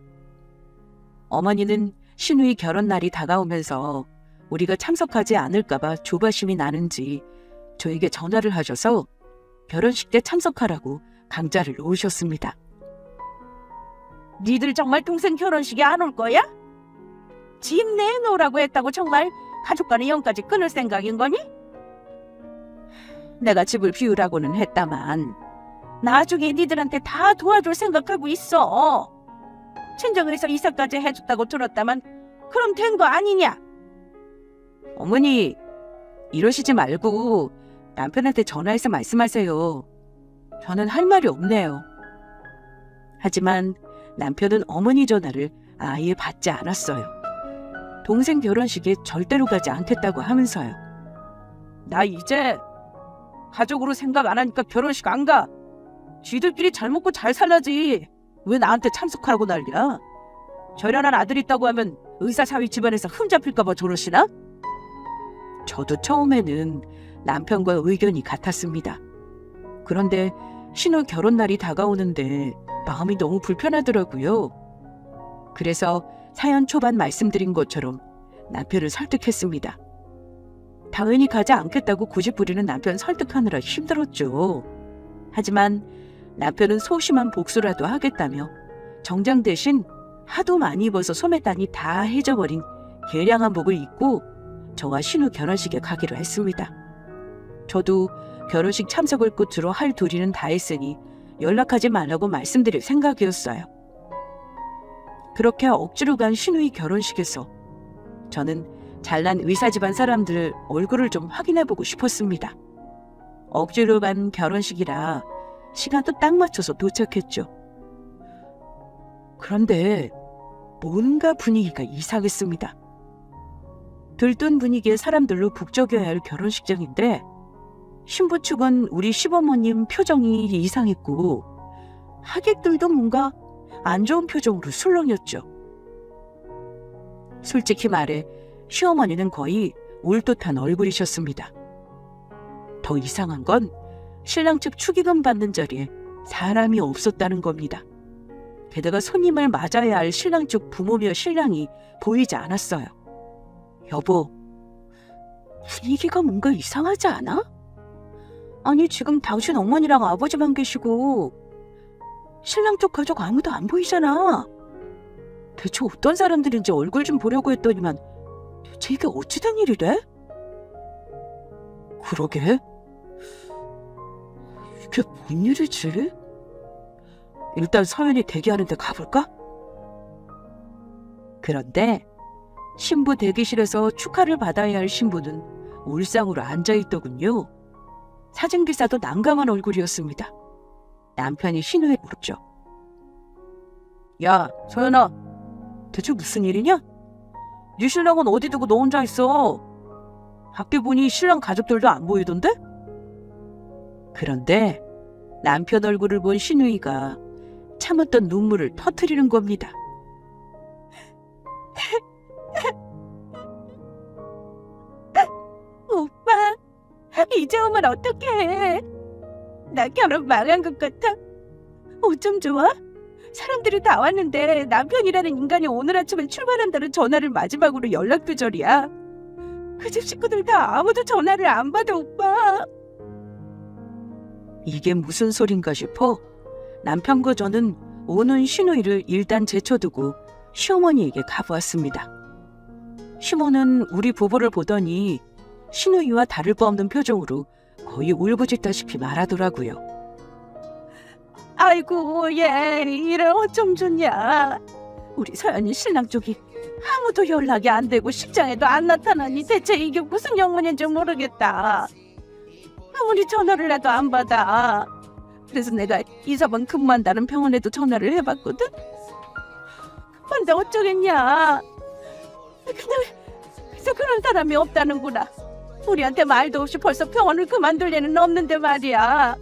어머니는 신우이 결혼 날이 다가오면서 우리가 참석하지 않을까봐 조바심이 나는지 저에게 전화를 하셔서 결혼식 때 참석하라고 강짜를 놓으셨습니다. 니들 정말 동생 결혼식에 안 올 거야? 집 내놓으라고 했다고 정말 가족 간의 연까지 끊을 생각인 거니? 내가 집을 비우라고는 했다만 나중에 니들한테 다 도와줄 생각하고 있어. 친정을 해서 이사까지 해줬다고 들었다만 그럼 된 거 아니냐? 어머니, 이러시지 말고 남편한테 전화해서 말씀하세요. 저는 할 말이 없네요. 하지만 남편은 어머니 전화를 아예 받지 않았어요. 동생 결혼식에 절대로 가지 않겠다고 하면서요. 나 이제 가족으로 생각 안 하니까 결혼식 안 가. 쥐들끼리 잘 먹고 잘 살라지. 왜 나한테 참석하고 난리야? 저련한 아들 있다고 하면 의사사위 집안에서 흠 잡힐까 봐 저러시나? 저도 처음에는 남편과 의견이 같았습니다. 그런데 신우 결혼 날이 다가오는데 마음이 너무 불편하더라고요. 그래서 사연 초반 말씀드린 것처럼 남편을 설득했습니다. 당연히 가지 않겠다고 고집부리는 남편 설득하느라 힘들었죠. 하지만 남편은 소심한 복수라도 하겠다며 정장 대신 하도 많이 입어서 소매단이 다 해져버린 개량한 복을 입고 저와 신우 결혼식에 가기로 했습니다. 저도 결혼식 참석을 끝으로 할 도리는 다 했으니 연락하지 말라고 말씀드릴 생각이었어요. 그렇게 억지로 간 신우의 결혼식에서 저는 잘난 의사 집안 사람들 얼굴을 좀 확인해보고 싶었습니다. 억지로 간 결혼식이라 시간도 딱 맞춰서 도착했죠. 그런데 뭔가 분위기가 이상했습니다. 들뜬 분위기의 사람들로 북적여야 할 결혼식장인데 신부 측은 우리 시부모님 표정이 이상했고 하객들도 뭔가 안 좋은 표정으로 술렁였죠. 솔직히 말해 시어머니는 거의 울듯한 얼굴이셨습니다. 더 이상한 건 신랑 측 축의금 받는 자리에 사람이 없었다는 겁니다. 게다가 손님을 맞아야 할 신랑 쪽 부모며 신랑이 보이지 않았어요. 여보, 분위기가 뭔가 이상하지 않아? 아니 지금 당신 어머니랑 아버지만 계시고 신랑 쪽 가족 아무도 안 보이잖아. 대체 어떤 사람들인지 얼굴 좀 보려고 했더니만 대체 이게 어찌 된 일이래? 그러게? 이게 뭔 일이지? 일단 서연이 대기하는데 가볼까? 그런데 신부 대기실에서 축하를 받아야 할 신부는 울상으로 앉아있더군요. 사진기사도 난감한 얼굴이었습니다. 남편이 신우에 물었죠. 야, 서연아, 대체 무슨 일이냐? 네 신랑은 어디 두고 너 혼자 있어? 밖에 보니 신랑 가족들도 안 보이던데? 그런데 남편 얼굴을 본 신우이가 참았던 눈물을 터뜨리는 겁니다. 오빠, 이제 오면 어떡해? 나 결혼 망한 것 같아. 어쩜 좋아? 사람들이 다 왔는데 남편이라는 인간이 오늘 아침에 출발한다는 전화를 마지막으로 연락두절이야. 그 집 식구들 다 아무도 전화를 안 받아, 오빠. 이게 무슨 소린가 싶어 남편과 저는 오는 신우이를 일단 제쳐두고 시어머니에게 가보았습니다. 시모는 우리 부부를 보더니 신우이와 다를 바 없는 표정으로 거의 울부짖다시피 말하더라고요. 아이고 얘 이래 어쩜 좋냐. 우리 서연이 신랑 쪽이 아무도 연락이 안 되고 식장에도 안 나타나니 대체 이게 무슨 영문인지 모르겠다. 아무리 전화를 해도 안 받아. 그래서 내가 이사번 근무한다는 병원에도 전화를 해봤거든. 근데 어쩌겠냐. 그래서 그런 사람이 없다는구나. 우리한테 말도 없이 벌써 병원을 그만둘 리는 없는데 말이야.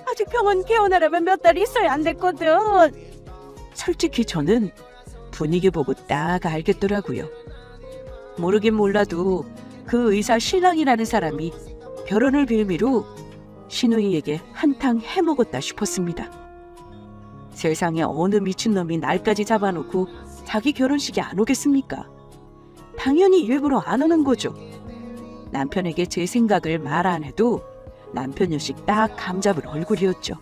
아직 병원 개원하려면 몇 달 있어야 안 됐거든. 솔직히 저는 분위기 보고 딱 알겠더라고요. 모르긴 몰라도 그 의사 신랑이라는 사람이 결혼을 빌미로 신우이에게 한탕 해먹었다 싶었습니다. 세상에 어느 미친놈이 날까지 잡아놓고 자기 결혼식에 안 오겠습니까? 당연히 일부러 안 오는 거죠. 남편에게 제 생각을 말 안 해도 남편 역시 딱 감잡을 얼굴이었죠.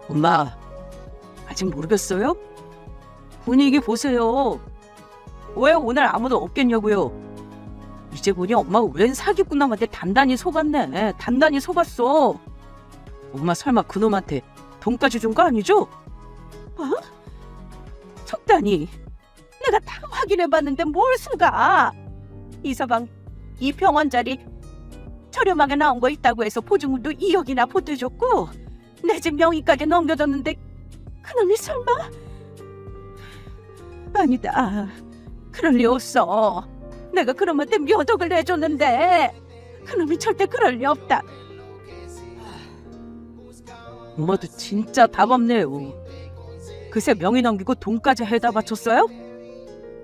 엄마, 아직 모르겠어요? 분위기 보세요. 왜 오늘 아무도 없겠냐고요? 이제 보니 엄마가 웬 사기꾼놈한테 단단히 속았네. 단단히 속았어. 엄마 설마 그놈한테 돈까지 준 거 아니죠? 어? 속다니. 내가 다 확인해봤는데 뭘 속아. 이서방, 이 병원 자리 저렴하게 나온 거 있다고 해서 보증금도 2억이나 보태줬고 내 집 명의까지 넘겨줬는데 그놈이 설마? 아니다. 그럴 리 없어. 내가 그놈한테 몇 억을 내줬는데 그놈이 절대 그럴 리 없다. 엄마도 진짜 답 없네요. 그새 명의 넘기고 돈까지 해다 바쳤어요?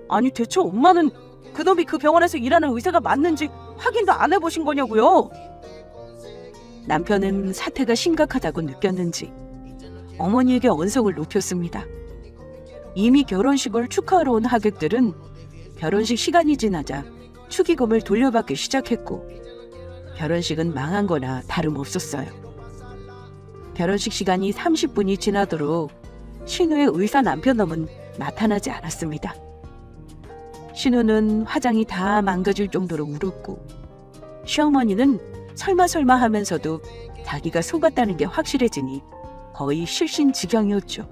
아니 대체 엄마는 그놈이 그 병원에서 일하는 의사가 맞는지 확인도 안 해보신 거냐고요? 남편은 사태가 심각하다고 느꼈는지 어머니에게 언성을 높였습니다. 이미 결혼식을 축하하러 온 하객들은 결혼식 시간이 지나자 축의금을 돌려받기 시작했고 결혼식은 망한 거나 다름없었어요. 결혼식 시간이 30분이 지나도록 신우의 의사 남편놈은 나타나지 않았습니다. 신우는 화장이 다 망가질 정도로 울었고 시어머니는 설마 하면서도 자기가 속았다는 게 확실해지니 거의 실신지경이었죠.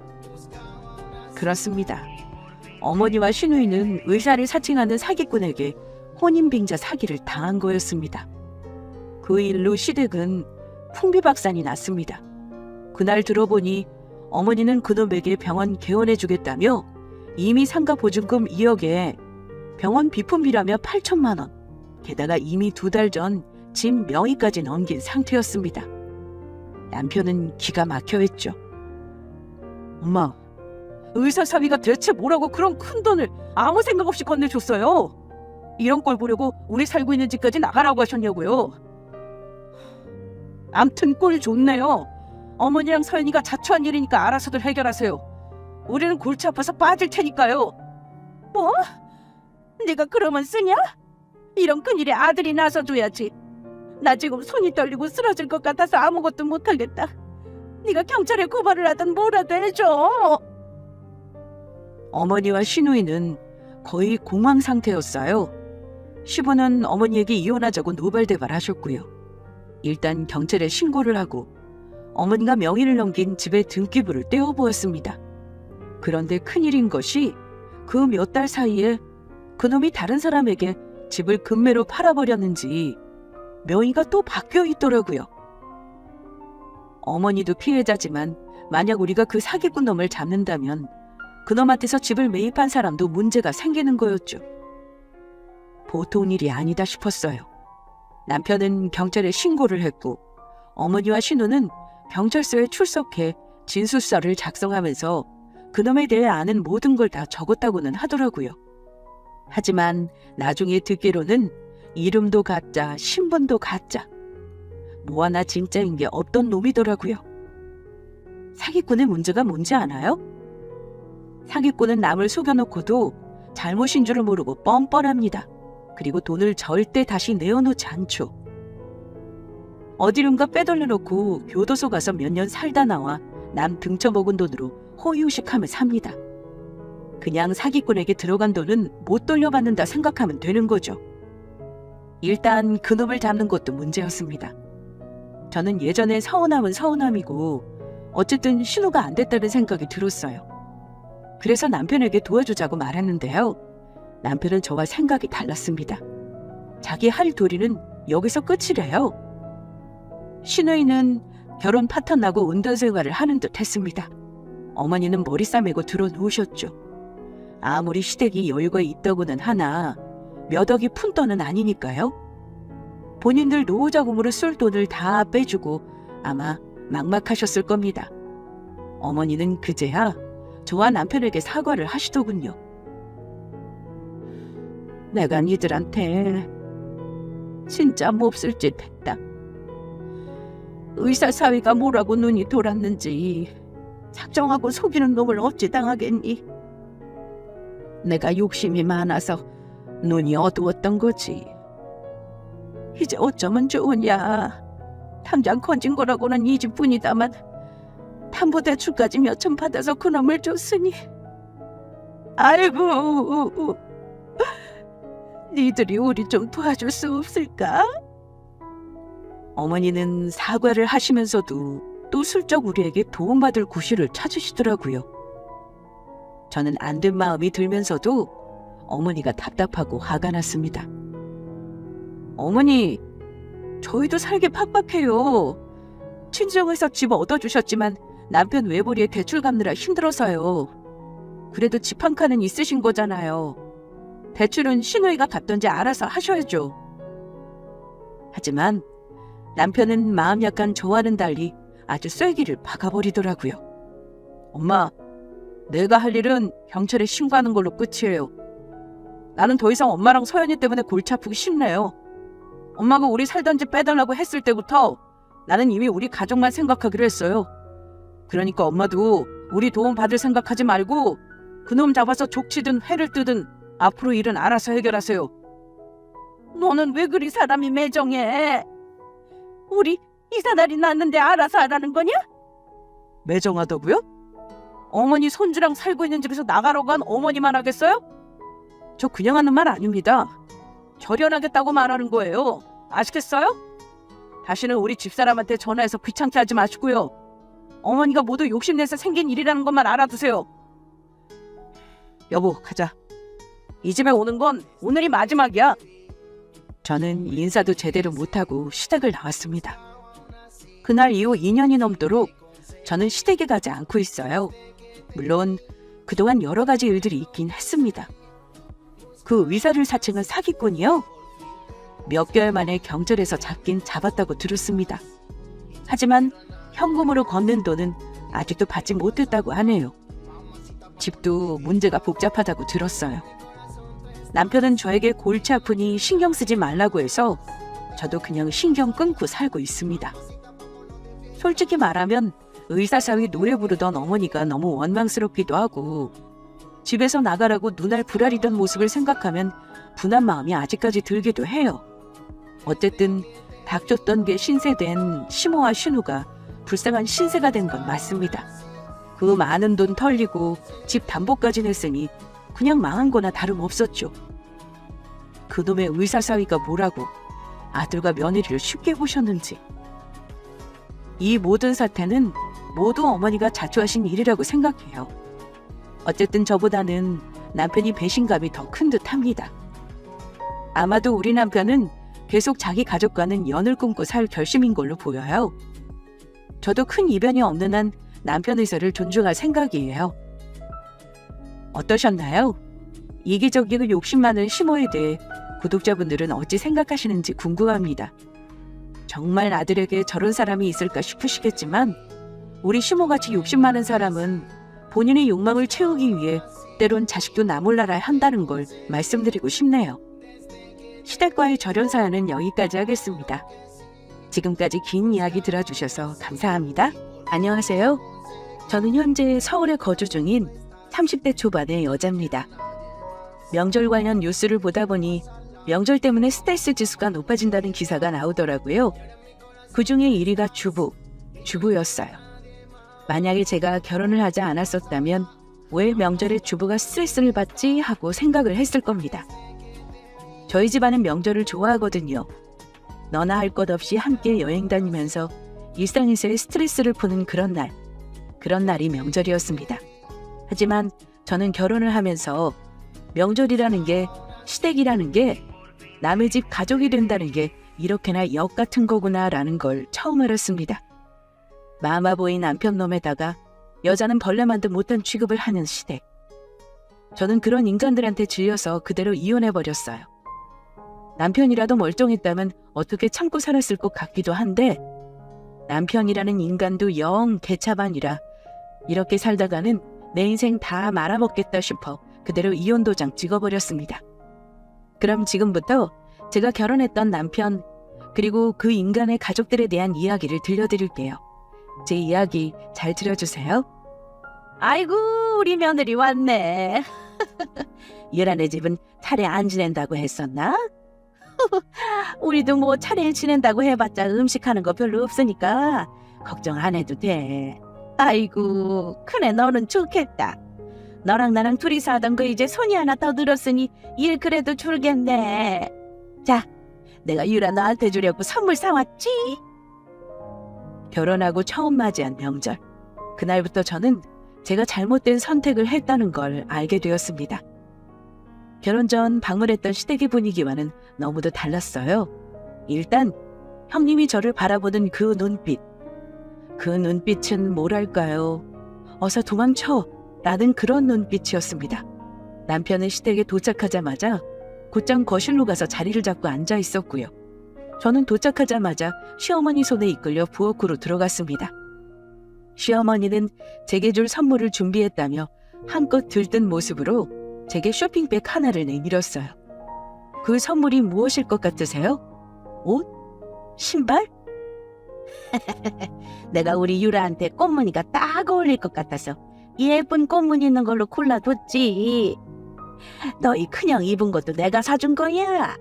그렇습니다. 어머니와 신우이는 의사를 사칭하는 사기꾼에게 혼인빙자 사기를 당한 거였습니다. 그 일로 시댁은 풍비박산이 났습니다. 그날 들어보니 어머니는 그놈에게 병원 개원해주겠다며 이미 상가 보증금 2억에 병원 비품비라며 8천만 원, 게다가 이미 2달 전 집 명의까지 넘긴 상태였습니다. 남편은 기가 막혀했죠. 엄마, 의사 사위가 대체 뭐라고 그런 큰 돈을 아무 생각 없이 건네줬어요? 이런 걸 보려고 우리 살고 있는 집까지 나가라고 하셨냐고요? 암튼 꼴 좋네요. 어머니랑 서연이가 자초한 일이니까 알아서들 해결하세요. 우리는 골치 아파서 빠질 테니까요. 뭐? 네가 그러면 쓰냐? 이런 큰일에 아들이 나서줘야지. 나 지금 손이 떨리고 쓰러질 것 같아서 아무것도 못하겠다. 네가 경찰에 고발을 하든 뭐라도 해줘. 어머니와 신우이는 거의 공황 상태였어요. 시부는 어머니에게 이혼하자고 노발대발하셨고요. 일단 경찰에 신고를 하고 어머니가 명의를 넘긴 집의 등기부를 떼어보았습니다. 그런데 큰일인 것이 그 몇 달 사이에 그놈이 다른 사람에게 집을 금매로 팔아버렸는지 명의가 또 바뀌어 있더라고요. 어머니도 피해자지만 만약 우리가 그 사기꾼 놈을 잡는다면 그놈한테서 집을 매입한 사람도 문제가 생기는 거였죠. 보통 일이 아니다 싶었어요. 남편은 경찰에 신고를 했고 어머니와 신우는 경찰서에 출석해 진술서를 작성하면서 그놈에 대해 아는 모든 걸 다 적었다고는 하더라고요. 하지만 나중에 듣기로는 이름도 가짜, 신분도 가짜. 뭐 하나 진짜인 게 없던 놈이더라고요. 사기꾼의 문제가 뭔지 아나요? 사기꾼은 남을 속여놓고도 잘못인 줄을 모르고 뻔뻔합니다. 그리고 돈을 절대 다시 내어놓지 않죠. 어디론가 빼돌려놓고 교도소 가서 몇 년 살다 나와 남 등쳐먹은 돈으로 호의호식하며 삽니다. 그냥 사기꾼에게 들어간 돈은 못 돌려받는다 생각하면 되는 거죠. 일단 그놈을 잡는 것도 문제였습니다. 저는 예전에 서운함은 서운함이고 어쨌든 신호가 안 됐다는 생각이 들었어요. 그래서 남편에게 도와주자고 말했는데요. 남편은 저와 생각이 달랐습니다. 자기 할 도리는 여기서 끝이래요. 신우이는 결혼 파탄나고 운전생활을 하는 듯 했습니다. 어머니는 머리 싸매고 들어누우셨죠. 아무리 시댁이 여유가 있다고는 하나 몇 억이 푼돈은 아니니까요. 본인들 노후자금으로 쓸 돈을 다 빼주고 아마 막막하셨을 겁니다. 어머니는 그제야 저와 남편에게 사과를 하시더군요. 내가 니들한테 진짜 몹쓸 짓 했다. 의사 사위가 뭐라고 눈이 돌았는지 작정하고 속이는 놈을 어찌 당하겠니? 내가 욕심이 많아서 눈이 어두웠던 거지. 이제 어쩌면 좋으냐. 당장 건진 거라고는 이 집뿐이다만 담보대출까지 몇천 받아서 그놈을 줬으니. 아이고, 니들이 우리 좀 도와줄 수 없을까? 어머니는 사과를 하시면서도 또 슬쩍 우리에게 도움받을 구실을 찾으시더라고요. 저는 안 된 마음이 들면서도 어머니가 답답하고 화가 났습니다. 어머니, 저희도 살기 팍팍해요. 친정에서 집 얻어주셨지만 남편 외벌이에 대출 갚느라 힘들어서요. 그래도 집 한 칸은 있으신 거잖아요. 대출은 시누이가 갚던지 알아서 하셔야죠. 하지만 남편은 마음 약한 저와는 달리 아주 쐐기를 박아버리더라고요. 엄마, 내가 할 일은 경찰에 신고하는 걸로 끝이에요. 나는 더 이상 엄마랑 서연이 때문에 골치 아프기 싫네요. 엄마가 우리 살던 집 빼달라고 했을 때부터 나는 이미 우리 가족만 생각하기로 했어요. 그러니까 엄마도 우리 도움 받을 생각하지 말고 그놈 잡아서 족치든 회를 뜨든 앞으로 일은 알아서 해결하세요. 너는 왜 그리 사람이 매정해? 우리 이사날이 났는데 알아서 하라는 거냐? 매정하다고요? 어머니 손주랑 살고 있는 집에서 나가라고 한 어머니만 하겠어요? 저 그냥 하는 말 아닙니다. 결연하겠다고 말하는 거예요. 아시겠어요? 다시는 우리 집사람한테 전화해서 귀찮게 하지 마시고요. 어머니가 모두 욕심내서 생긴 일이라는 것만 알아두세요. 여보, 가자. 이 집에 오는 건 오늘이 마지막이야. 저는 인사도 제대로 못하고 시댁을 나왔습니다. 그날 이후 2년이 넘도록 저는 시댁에 가지 않고 있어요. 물론 그동안 여러 가지 일들이 있긴 했습니다. 그 의사를 사칭한 사기꾼이요. 몇 개월 만에 경찰에서 잡긴 잡았다고 들었습니다. 하지만 현금으로 걷는 돈은 아직도 받지 못했다고 하네요. 집도 문제가 복잡하다고 들었어요. 남편은 저에게 골치 아프니 신경 쓰지 말라고 해서 저도 그냥 신경 끊고 살고 있습니다. 솔직히 말하면 의사사위 노래 부르던 어머니가 너무 원망스럽기도 하고 집에서 나가라고 눈알 부라리던 모습을 생각하면 분한 마음이 아직까지 들기도 해요. 어쨌든 닥쳤던 게 신세된 시모와 신우가 불쌍한 신세가 된 건 맞습니다. 그 많은 돈 털리고 집 담보까지 냈으니 그냥 망한 거나 다름없었죠. 그놈의 의사사위가 뭐라고 아들과 며느리를 쉽게 보셨는지. 이 모든 사태는 모두 어머니가 자초하신 일이라고 생각해요. 어쨌든 저보다는 남편이 배신감이 더 큰 듯합니다. 아마도 우리 남편은 계속 자기 가족과는 연을 끊고 살 결심인 걸로 보여요. 저도 큰 이변이 없는 한 남편 의사를 존중할 생각이에요. 어떠셨나요? 이기적이고 욕심 많은 시모에 대해 구독자분들은 어찌 생각하시는지 궁금합니다. 정말 아들에게 저런 사람이 있을까 싶으시겠지만 우리 시모같이 욕심 많은 사람은 본인의 욕망을 채우기 위해 때론 자식도 나 몰라라 한다는 걸 말씀드리고 싶네요. 시댁과의 절연 사연은 여기까지 하겠습니다. 지금까지 긴 이야기 들어주셔서 감사합니다. 안녕하세요. 저는 현재 서울에 거주 중인 30대 초반의 여자입니다. 명절 관련 뉴스를 보다 보니 명절 때문에 스트레스 지수가 높아진다는 기사가 나오더라고요. 그중에 1위가 주부였어요. 만약에 제가 결혼을 하지 않았었다면 왜 명절에 주부가 스트레스를 받지 하고 생각을 했을 겁니다. 저희 집안은 명절을 좋아하거든요. 너나 할 것 없이 함께 여행 다니면서 일상에서의 스트레스를 푸는 그런 날이 명절이었습니다. 하지만 저는 결혼을 하면서 명절이라는 게, 시댁이라는 게, 남의 집 가족이 된다는 게 이렇게나 역 같은 거구나라는 걸 처음 알았습니다. 마마보이 남편놈에다가 여자는 벌레만도 못한 취급을 하는 시댁. 저는 그런 인간들한테 질려서 그대로 이혼해버렸어요. 남편이라도 멀쩡했다면 어떻게 참고 살았을 것 같기도 한데 남편이라는 인간도 영 개차반이라 이렇게 살다가는 내 인생 다 말아먹겠다 싶어 그대로 이혼 도장 찍어버렸습니다. 그럼 지금부터 제가 결혼했던 남편, 그리고 그 인간의 가족들에 대한 이야기를 들려드릴게요. 제 이야기 잘 들어주세요. 아이고, 우리 며느리 왔네. 유라네 집은 차례 안 지낸다고 했었나? 우리도 뭐 차례 지낸다고 해봤자 음식하는 거 별로 없으니까 걱정 안 해도 돼. 아이고, 큰애 너는 좋겠다. 너랑 나랑 둘이서 하던 거 이제 손이 하나 더 늘었으니 일 그래도 줄겠네. 자, 내가 유라 너한테 주려고 선물 사왔지? 결혼하고 처음 맞이한 명절. 그날부터 저는 제가 잘못된 선택을 했다는 걸 알게 되었습니다. 결혼 전 방문했던 시댁의 분위기와는 너무도 달랐어요. 일단 형님이 저를 바라보는 그 눈빛. 그 눈빛은 뭐랄까요? 어서 도망쳐! 라는 그런 눈빛이었습니다. 남편은 시댁에 도착하자마자 곧장 거실로 가서 자리를 잡고 앉아 있었고요. 저는 도착하자마자 시어머니 손에 이끌려 부엌으로 들어갔습니다. 시어머니는 제게 줄 선물을 준비했다며 한껏 들뜬 모습으로 제게 쇼핑백 하나를 내밀었어요. 그 선물이 무엇일 것 같으세요? 옷? 신발? 내가 우리 유라한테 꽃무늬가 딱 어울릴 것 같아서 예쁜 꽃무늬 있는 걸로 골라뒀지. 너희 큰형 입은 것도 내가 사준 거야.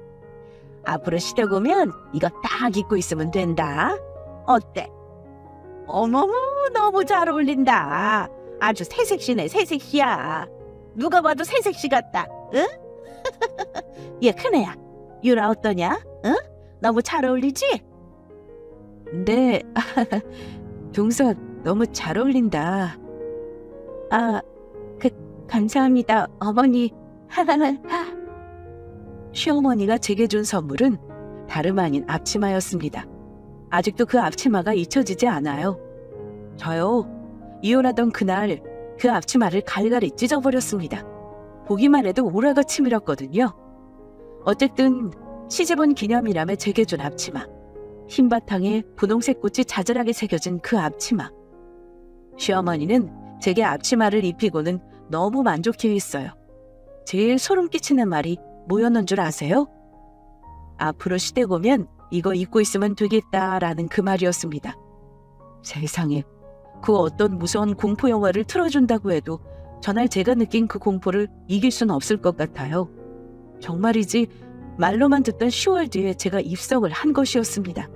앞으로 시댁 오면 이거 딱 입고 있으면 된다. 어때? 어머머, 너무 잘 어울린다. 아주 새색시네, 새색시야. 누가 봐도 새색시 같다. 응? 얘 큰애야, 유라 어떠냐? 응? 너무 잘 어울리지? 네, 동서 너무 잘 어울린다. 아, 감사합니다, 어머니. 시어머니가 제게 준 선물은 다름 아닌 앞치마였습니다. 아직도 그 앞치마가 잊혀지지 않아요. 저요, 이혼하던 그날 그 앞치마를 갈갈이 찢어버렸습니다. 보기만 해도 오라가 치밀었거든요. 어쨌든 시집온 기념이라며 제게 준 앞치마. 흰 바탕에 분홍색 꽃이 자잘하게 새겨진 그 앞치마. 시어머니는 제게 앞치마를 입히고는 너무 만족해 있어요. 제일 소름 끼치는 말이 뭐였는 줄 아세요? 앞으로 시댁 오면 이거 입고 있으면 되겠다라는 그 말이었습니다. 세상에, 그 어떤 무서운 공포 영화를 틀어준다고 해도 전날 제가 느낀 그 공포를 이길 수는 없을 것 같아요. 정말이지 말로만 듣던 10월 뒤에 제가 입성을 한 것이었습니다.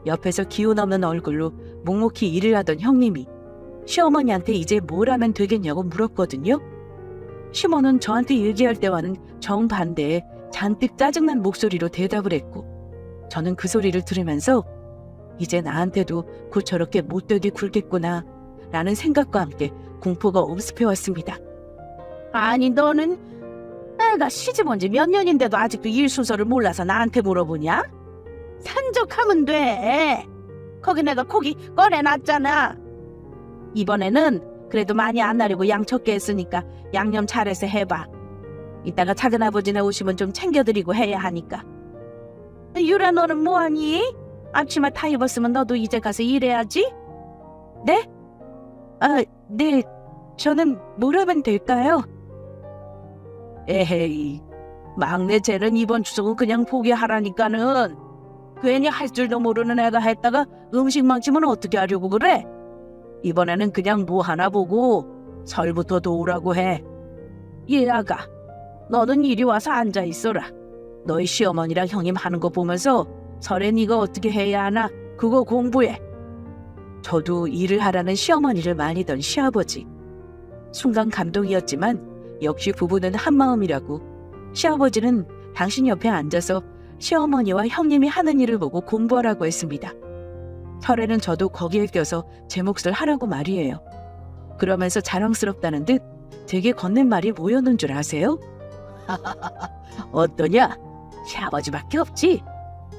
옆에서 기운 없는 얼굴로 묵묵히 일을 하던 형님이 시어머니한테 이제 뭘 하면 되겠냐고 물었거든요. 시모는 저한테 얘기할 때와는 정반대의 잔뜩 짜증난 목소리로 대답을 했고, 저는 그 소리를 들으면서 이제 나한테도 곧 저렇게 못되게 굴겠구나 라는 생각과 함께 공포가 엄습해왔습니다. 아니, 너는 애가 시집 온 지 몇 년인데도 아직도 일순서를 몰라서 나한테 물어보냐? 산적하면 돼. 거기 내가 고기 꺼내놨잖아. 이번에는 그래도 많이 안 나려고 양 적게 했으니까 양념 잘해서 해봐. 이따가 작은아버지네 오시면 좀 챙겨드리고 해야 하니까. 유라, 너는 뭐하니? 앞치마 다 입었으면 너도 이제 가서 일해야지. 네? 네. 저는 뭘 하면 될까요? 에헤이, 막내 쟤는 이번 추석은 그냥 포기하라니까는. 괜히 할 줄도 모르는 애가 했다가 음식 망치면 어떻게 하려고 그래? 이번에는 그냥 뭐 하나 보고 설부터 도우라고 해. 예, 아가, 너는 이리 와서 앉아있어라. 너희 시어머니랑 형님 하는 거 보면서 설엔 이거 어떻게 해야 하나 그거 공부해. 저도 일을 하라는 시어머니를 말리던 시아버지. 순간 감동이었지만 역시 부부는 한마음이라고. 시아버지는 당신 옆에 앉아서 시어머니와 형님이 하는 일을 보고 공부하라고 했습니다. 설에는 저도 거기에 껴서 제 몫을 하라고 말이에요. 그러면서 자랑스럽다는 듯 제게 건넨 말이 뭐였는 줄 아세요? 어떠냐? 시아버지밖에 없지?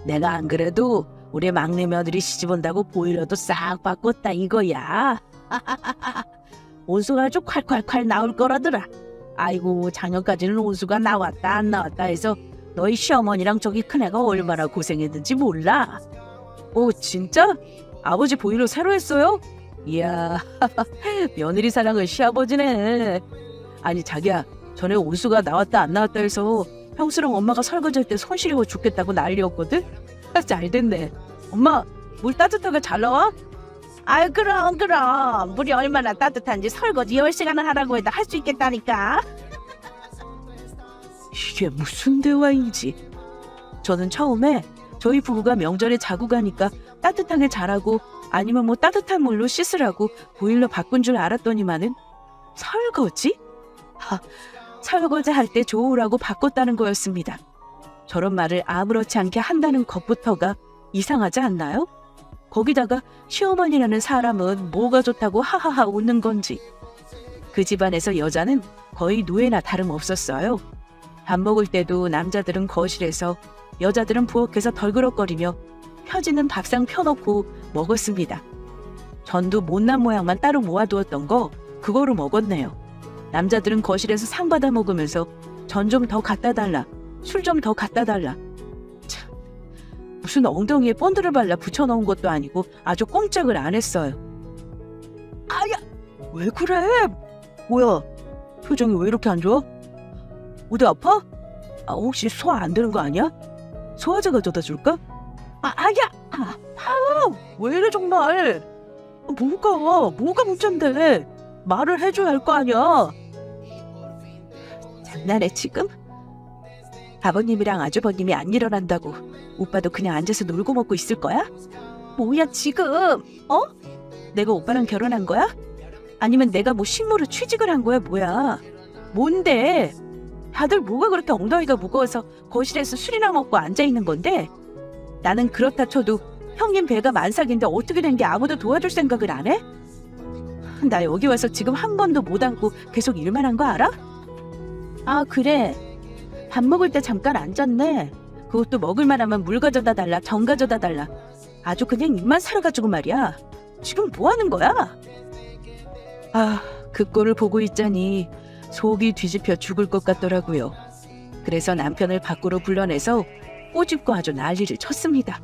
내가 안 그래도 우리 막내 며느리 시집 온다고 보일러도 싹 바꿨다 이거야. 온수가 아주 콸콸콸 나올 거라더라. 아이고, 작년까지는 온수가 나왔다 안 나왔다 해서 너희 시어머니랑 저기 큰애가 얼마나 고생했는지 몰라. 오, 진짜? 아버지 보일러 새로 했어요? 이야, 며느리 사랑은 시아버지네. 아니, 자기야, 전에 온수가 나왔다 안 나왔다 해서 형수랑 엄마가 설거지할 때 손 시려워 죽겠다고 난리였거든? 잘 됐네. 엄마, 물 따뜻하게 잘 나와? 아유 그럼 물이 얼마나 따뜻한지 설거지 10시간을 하라고 해도 할 수 있겠다니까. 이게 무슨 대화인지. 저는 처음에 저희 부부가 명절에 자고 가니까 따뜻하게 자라고 아니면 뭐 따뜻한 물로 씻으라고 보일러 바꾼 줄 알았더니만은 설거지? 설거지 할 때 좋으라고 바꿨다는 거였습니다. 저런 말을 아무렇지 않게 한다는 것부터가 이상하지 않나요? 거기다가 시어머니라는 사람은 뭐가 좋다고 하하하 웃는 건지. 그 집안에서 여자는 거의 노예나 다름없었어요. 밥 먹을 때도 남자들은 거실에서 여자들은 부엌에서 덜그럭거리며 펴지는 밥상 펴놓고 먹었습니다. 전도 못난 모양만 따로 모아두었던 거 그거로 먹었네요. 남자들은 거실에서 상 받아 먹으면서 전 좀 더 갖다 달라, 술 좀 더 갖다 달라. 참, 무슨 엉덩이에 본드를 발라 붙여놓은 것도 아니고 아주 꼼짝을 안 했어요. 아야, 왜 그래? 뭐야, 표정이 왜 이렇게 안 좋아? 어디 아파? 혹시 소화 안 되는 거 아니야? 소화제 가져다 줄까? 아야! 왜 이래 정말? 뭐가 문제인데? 말을 해줘야 할 거 아니야? 장난해 지금? 아버님이랑 아주버님이 안 일어난다고 오빠도 그냥 앉아서 놀고 먹고 있을 거야? 뭐야 지금? 내가 오빠랑 결혼한 거야? 아니면 내가 뭐 식모로 취직을 한 거야 뭐야? 뭔데? 다들 뭐가 그렇게 엉덩이가 무거워서 거실에서 술이나 먹고 앉아있는 건데? 나는 그렇다 쳐도 형님 배가 만삭인데 어떻게 된 게 아무도 도와줄 생각을 안 해? 나 여기 와서 지금 한 번도 못 앉고 계속 일만 한 거 알아? 그래. 밥 먹을 때 잠깐 앉았네. 그것도 먹을만 하면 물 가져다 달라, 정 가져다 달라. 아주 그냥 입만 살아가지고 말이야. 지금 뭐 하는 거야? 그 꼴을 보고 있자니 속이 뒤집혀 죽을 것 같더라고요. 그래서 남편을 밖으로 불러내서 꼬집고 아주 난리를 쳤습니다.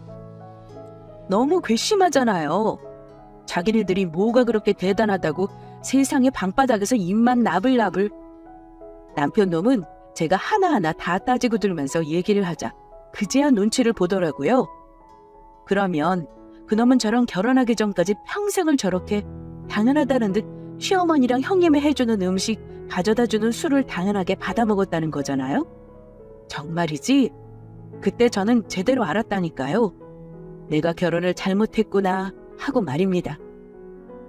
너무 괘씸하잖아요. 자기네들이 뭐가 그렇게 대단하다고 세상의 방바닥에서 입만 나불나불. 남편 놈은 제가 하나하나 다 따지고 들으면서 얘기를 하자 그제야 눈치를 보더라고요. 그러면 그놈은 저랑 결혼하기 전까지 평생을 저렇게 당연하다는 듯 시어머니랑 형님이 해주는 음식, 가져다주는 술을 당연하게 받아먹었다는 거잖아요. 정말이지? 그때 저는 제대로 알았다니까요. 내가 결혼을 잘못했구나 하고 말입니다.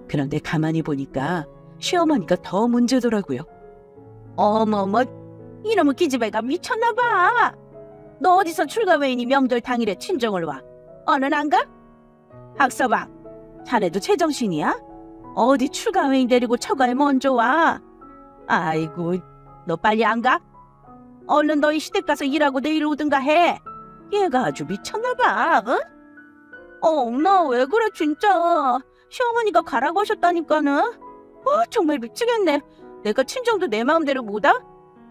그런데 가만히 보니까 시어머니가 더 문제더라고요. 어머머, 이놈의 기집애가 미쳤나봐. 너 어디서 출가회의니 명절 당일에 친정을 와? 어느 안 가? 박서방, 자네도 제정신이야? 어디 출가회의 데리고 처가에 먼저 와? 아이고, 너 빨리 안 가? 얼른 너희 시댁 가서 일하고 내일 오든가 해. 얘가 아주 미쳤나봐, 응? 엄마 왜 그래 진짜. 시어머니가 가라고 하셨다니까는. 정말 미치겠네. 내가 친정도 내 마음대로 못 와?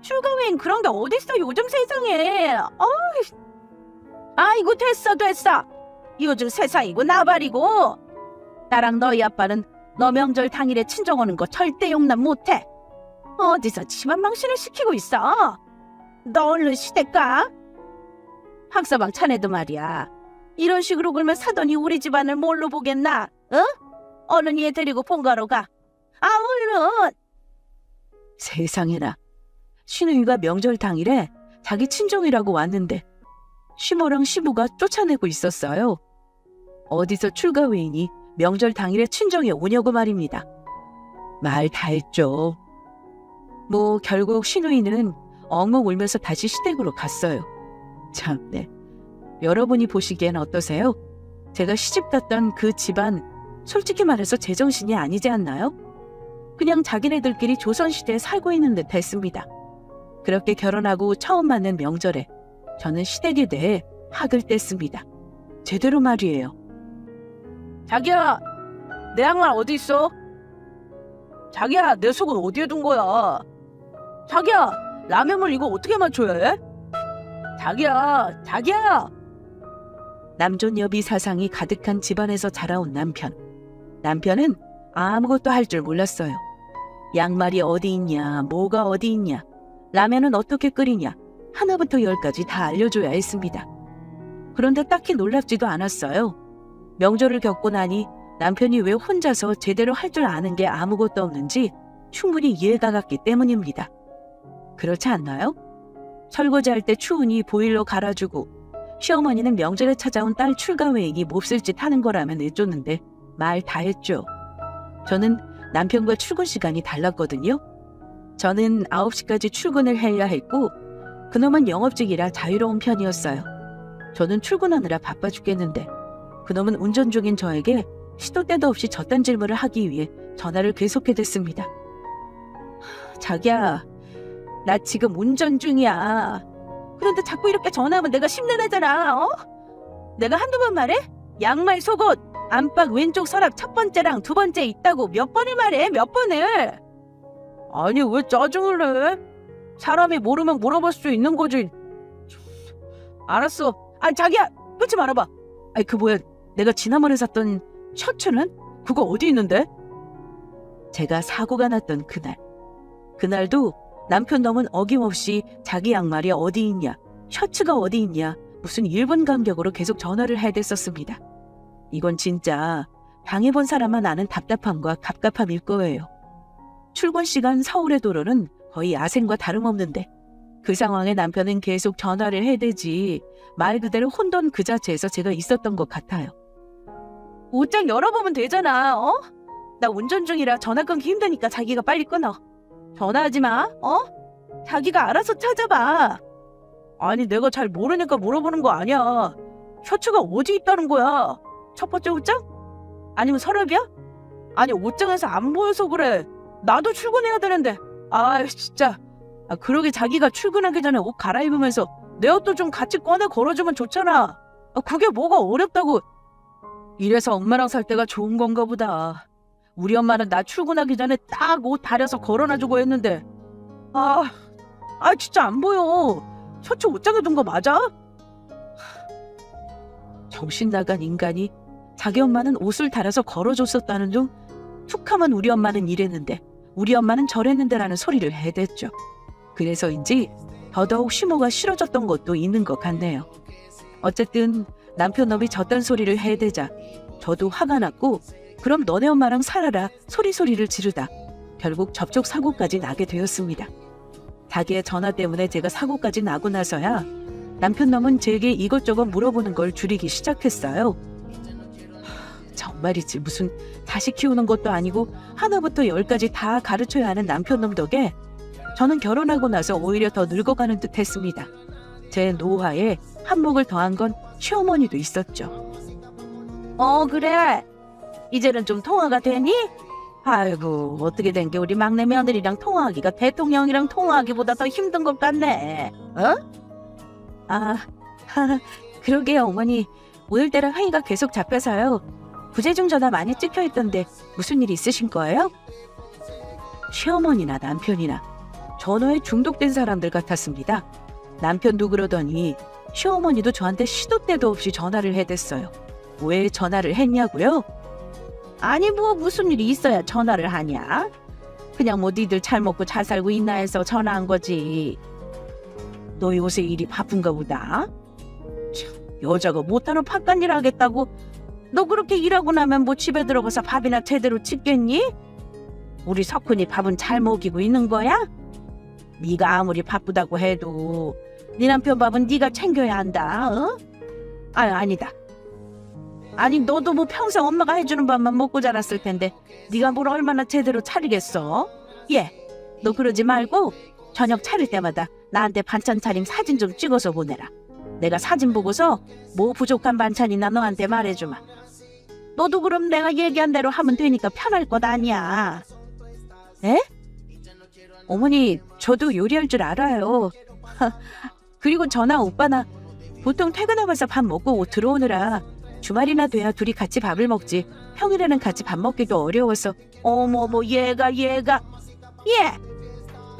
출가회의는 그런 게 어딨어 요즘 세상에. 아이고 됐어. 요즘 세상이고 나발이고. 나랑 너희 아빠는 너 명절 당일에 친정 오는 거 절대 용납 못해. 어디서 집안 망신을 시키고 있어. 너 얼른 시댁 가. 학사방 자네도 말이야. 이런 식으로 굴면 사돈이 우리 집안을 뭘로 보겠나? 응? 얼른 얘 데리고 본가로 가. 얼른. 세상에나. 신우이가 명절 당일에 자기 친정이라고 왔는데 시모랑 시부가 쫓아내고 있었어요. 어디서 출가회의니 명절 당일에 친정에 오냐고 말입니다. 말 다 했죠. 뭐 결국 신우이는 엉엉 울면서 다시 시댁으로 갔어요. 참네. 여러분이 보시기엔 어떠세요? 제가 시집 갔던 그 집안 솔직히 말해서 제정신이 아니지 않나요? 그냥 자기네들끼리 조선시대에 살고 있는 듯 했습니다. 그렇게 결혼하고 처음 맞는 명절에 저는 시댁에 대해 학을 뗐습니다. 제대로 말이에요. 자기야, 내 양말 어디 있어? 자기야, 내 속은 어디에 둔 거야? 자기야, 라면물 이거 어떻게 맞춰야 해? 자기야. 남존여비 사상이 가득한 집안에서 자라온 남편. 남편은 아무것도 할 줄 몰랐어요. 양말이 어디 있냐, 뭐가 어디 있냐, 라면은 어떻게 끓이냐, 하나부터 열까지 다 알려줘야 했습니다. 그런데 딱히 놀랍지도 않았어요. 명절을 겪고 나니 남편이 왜 혼자서 제대로 할 줄 아는 게 아무것도 없는지 충분히 이해가 갔기 때문입니다. 그렇지 않나요? 설거지할 때 추우니 보일러 갈아주고, 시어머니는 명절에 찾아온 딸 출가 회의니 몹쓸 짓 하는 거라면 내쫓는데 말 다 했죠. 저는 남편과 출근 시간이 달랐거든요. 저는 9시까지 출근을 해야 했고 그놈은 영업직이라 자유로운 편이었어요. 저는 출근하느라 바빠 죽겠는데 그놈은 운전 중인 저에게 시도 때도 없이 저딴 질문을 하기 위해 전화를 계속해댔습니다. 자기야, 나 지금 운전 중이야. 그런데 자꾸 이렇게 전화하면 내가 심란하잖아. 어? 내가 한두 번 말해? 양말 속옷 안방 왼쪽 서랍 첫 번째랑 두 번째 있다고 몇 번을 말해? 몇 번을? 아니 왜 짜증을 내? 사람이 모르면 물어볼 수 있는 거지. 알았어. 아니 자기야, 끊지 말아봐. 아니 그 뭐야, 내가 지난번에 샀던 셔츠는? 그거 어디 있는데? 제가 사고가 났던 그날도 남편 놈은 어김없이 자기 양말이 어디 있냐, 셔츠가 어디 있냐, 무슨 1분 간격으로 계속 전화를 해댔었습니다. 이건 진짜 당해본 사람만 아는 답답함과 갑갑함일 거예요. 출근 시간 서울의 도로는 거의 야생과 다름없는데 그 상황에 남편은 계속 전화를 해대지 말 그대로 혼돈 그 자체에서 제가 있었던 것 같아요. 옷장 열어보면 되잖아. 어? 나 운전 중이라 전화 끊기 힘드니까 자기가 빨리 끊어. 전화하지 마. 어? 자기가 알아서 찾아봐. 아니 내가 잘 모르니까 물어보는 거 아니야. 셔츠가 어디 있다는 거야? 첫 번째 옷장? 아니면 서랍이야? 아니 옷장에서 안 보여서 그래. 나도 출근해야 되는데. 아 진짜. 그러게 자기가 출근하기 전에 옷 갈아입으면서 내 옷도 좀 같이 꺼내 걸어주면 좋잖아. 그게 뭐가 어렵다고. 이래서 엄마랑 살 때가 좋은 건가 보다. 우리 엄마는 나 출근하기 전에 딱 옷 다려서 걸어놔주고 했는데 진짜 안 보여. 셔츠 옷장에 둔 거 맞아? 정신 나간 인간이 자기 엄마는 옷을 달아서 걸어줬었다는 둥 툭하면 우리 엄마는 이랬는데 우리 엄마는 저랬는데라는 소리를 해댔죠. 그래서인지 더더욱 시모가 싫어졌던 것도 있는 것 같네요. 어쨌든 남편 놈이 저딴 소리를 해대자 저도 화가 났고 그럼 너네 엄마랑 살아라 소리를 지르다 결국 접촉 사고까지 나게 되었습니다. 자기의 전화 때문에 제가 사고까지 나고 나서야 남편 놈은 제게 이것저것 물어보는 걸 줄이기 시작했어요. 정말이지 무슨 자식 키우는 것도 아니고 하나부터 열까지 다 가르쳐야 하는 남편 놈 덕에 저는 결혼하고 나서 오히려 더 늙어가는 듯 했습니다. 제 노화에 한몫을 더한 건 시어머니도 있었죠. 그래. 이제는 좀 통화가 되니? 아이고 어떻게 된 게 우리 막내 며느리랑 통화하기가 대통령이랑 통화하기보다 더 힘든 것 같네. 그러게요 어머니. 오늘따라 회의가 계속 잡혀서요. 부재중 전화 많이 찍혀있던데 무슨 일 있으신 거예요? 시어머니나 남편이나 전화에 중독된 사람들 같았습니다. 남편도 그러더니 시어머니도 저한테 시도 때도 없이 전화를 해댔어요. 왜 전화를 했냐고요? 아니 뭐 무슨 일이 있어야 전화를 하냐? 그냥 뭐 니들 잘 먹고 잘 살고 있나 해서 전화한 거지. 너 요새 일이 바쁜가 보다. 참, 여자가 못하는 팍간일 하겠다고. 너 그렇게 일하고 나면 뭐 집에 들어가서 밥이나 제대로 짓겠니? 우리 석훈이 밥은 잘 먹이고 있는 거야? 네가 아무리 바쁘다고 해도 네 남편 밥은 네가 챙겨야 한다. 어? 아니다. 아니 너도 뭐 평생 엄마가 해주는 밥만 먹고 자랐을 텐데 네가 뭘 얼마나 제대로 차리겠어? 너 그러지 말고 저녁 차릴 때마다 나한테 반찬 차림 사진 좀 찍어서 보내라. 내가 사진 보고서 뭐 부족한 반찬이나 너한테 말해주마. 너도 그럼 내가 얘기한 대로 하면 되니까 편할 것 아니야. 에? 어머니 저도 요리할 줄 알아요. 그리고 저나 오빠나 보통 퇴근하면서 밥 먹고 들어오느라 주말이나 돼야 둘이 같이 밥을 먹지 평일에는 같이 밥 먹기도 어려워서. 어머머 얘가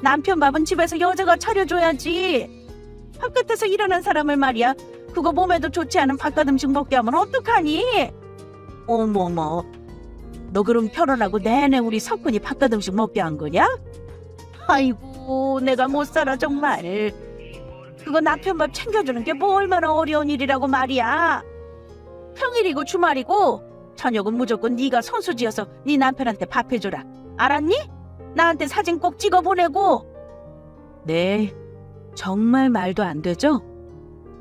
남편 밥은 집에서 여자가 차려줘야지. 바깥에서 일하는 사람을 말이야 그거 몸에도 좋지 않은 바깥 음식 먹게 하면 어떡하니? 어머머 너 그럼 결혼하고 내내 우리 석훈이 바깥 음식 먹게 한 거냐? 아이고 내가 못 살아 정말. 그거 남편 밥 챙겨주는 게 뭐 얼마나 어려운 일이라고 말이야. 평일이고 주말이고 저녁은 무조건 네가 손수지어서 네 남편한테 밥 해줘라. 알았니? 나한테 사진 꼭 찍어 보내고. 네, 정말 말도 안 되죠?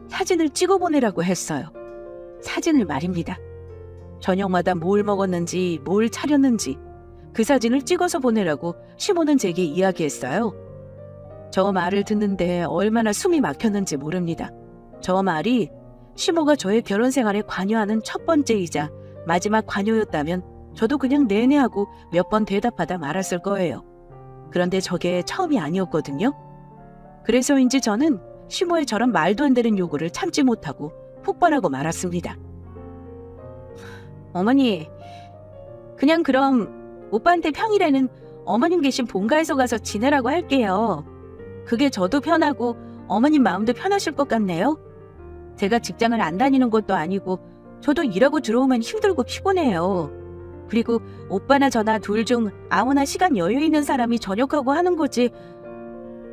사진을 찍어 보내라고 했어요. 사진을 말입니다. 저녁마다 뭘 먹었는지, 뭘 차렸는지 그 사진을 찍어서 보내라고 시모는 제게 이야기했어요. 저 말을 듣는데 얼마나 숨이 막혔는지 모릅니다. 저 말이 시모가 저의 결혼 생활에 관여하는 첫 번째이자 마지막 관여였다면 저도 그냥 내내 하고 몇 번 대답하다 말았을 거예요. 그런데 저게 처음이 아니었거든요. 그래서인지 저는 시모의 저런 말도 안 되는 요구를 참지 못하고 폭발하고 말았습니다. 어머니, 그냥 그럼 오빠한테 평일에는 어머님 계신 본가에서 가서 지내라고 할게요. 그게 저도 편하고 어머님 마음도 편하실 것 같네요. 제가 직장을 안 다니는 것도 아니고 저도 일하고 들어오면 힘들고 피곤해요. 그리고 오빠나 저나 둘 중 아무나 시간 여유 있는 사람이 전역하고 하는 거지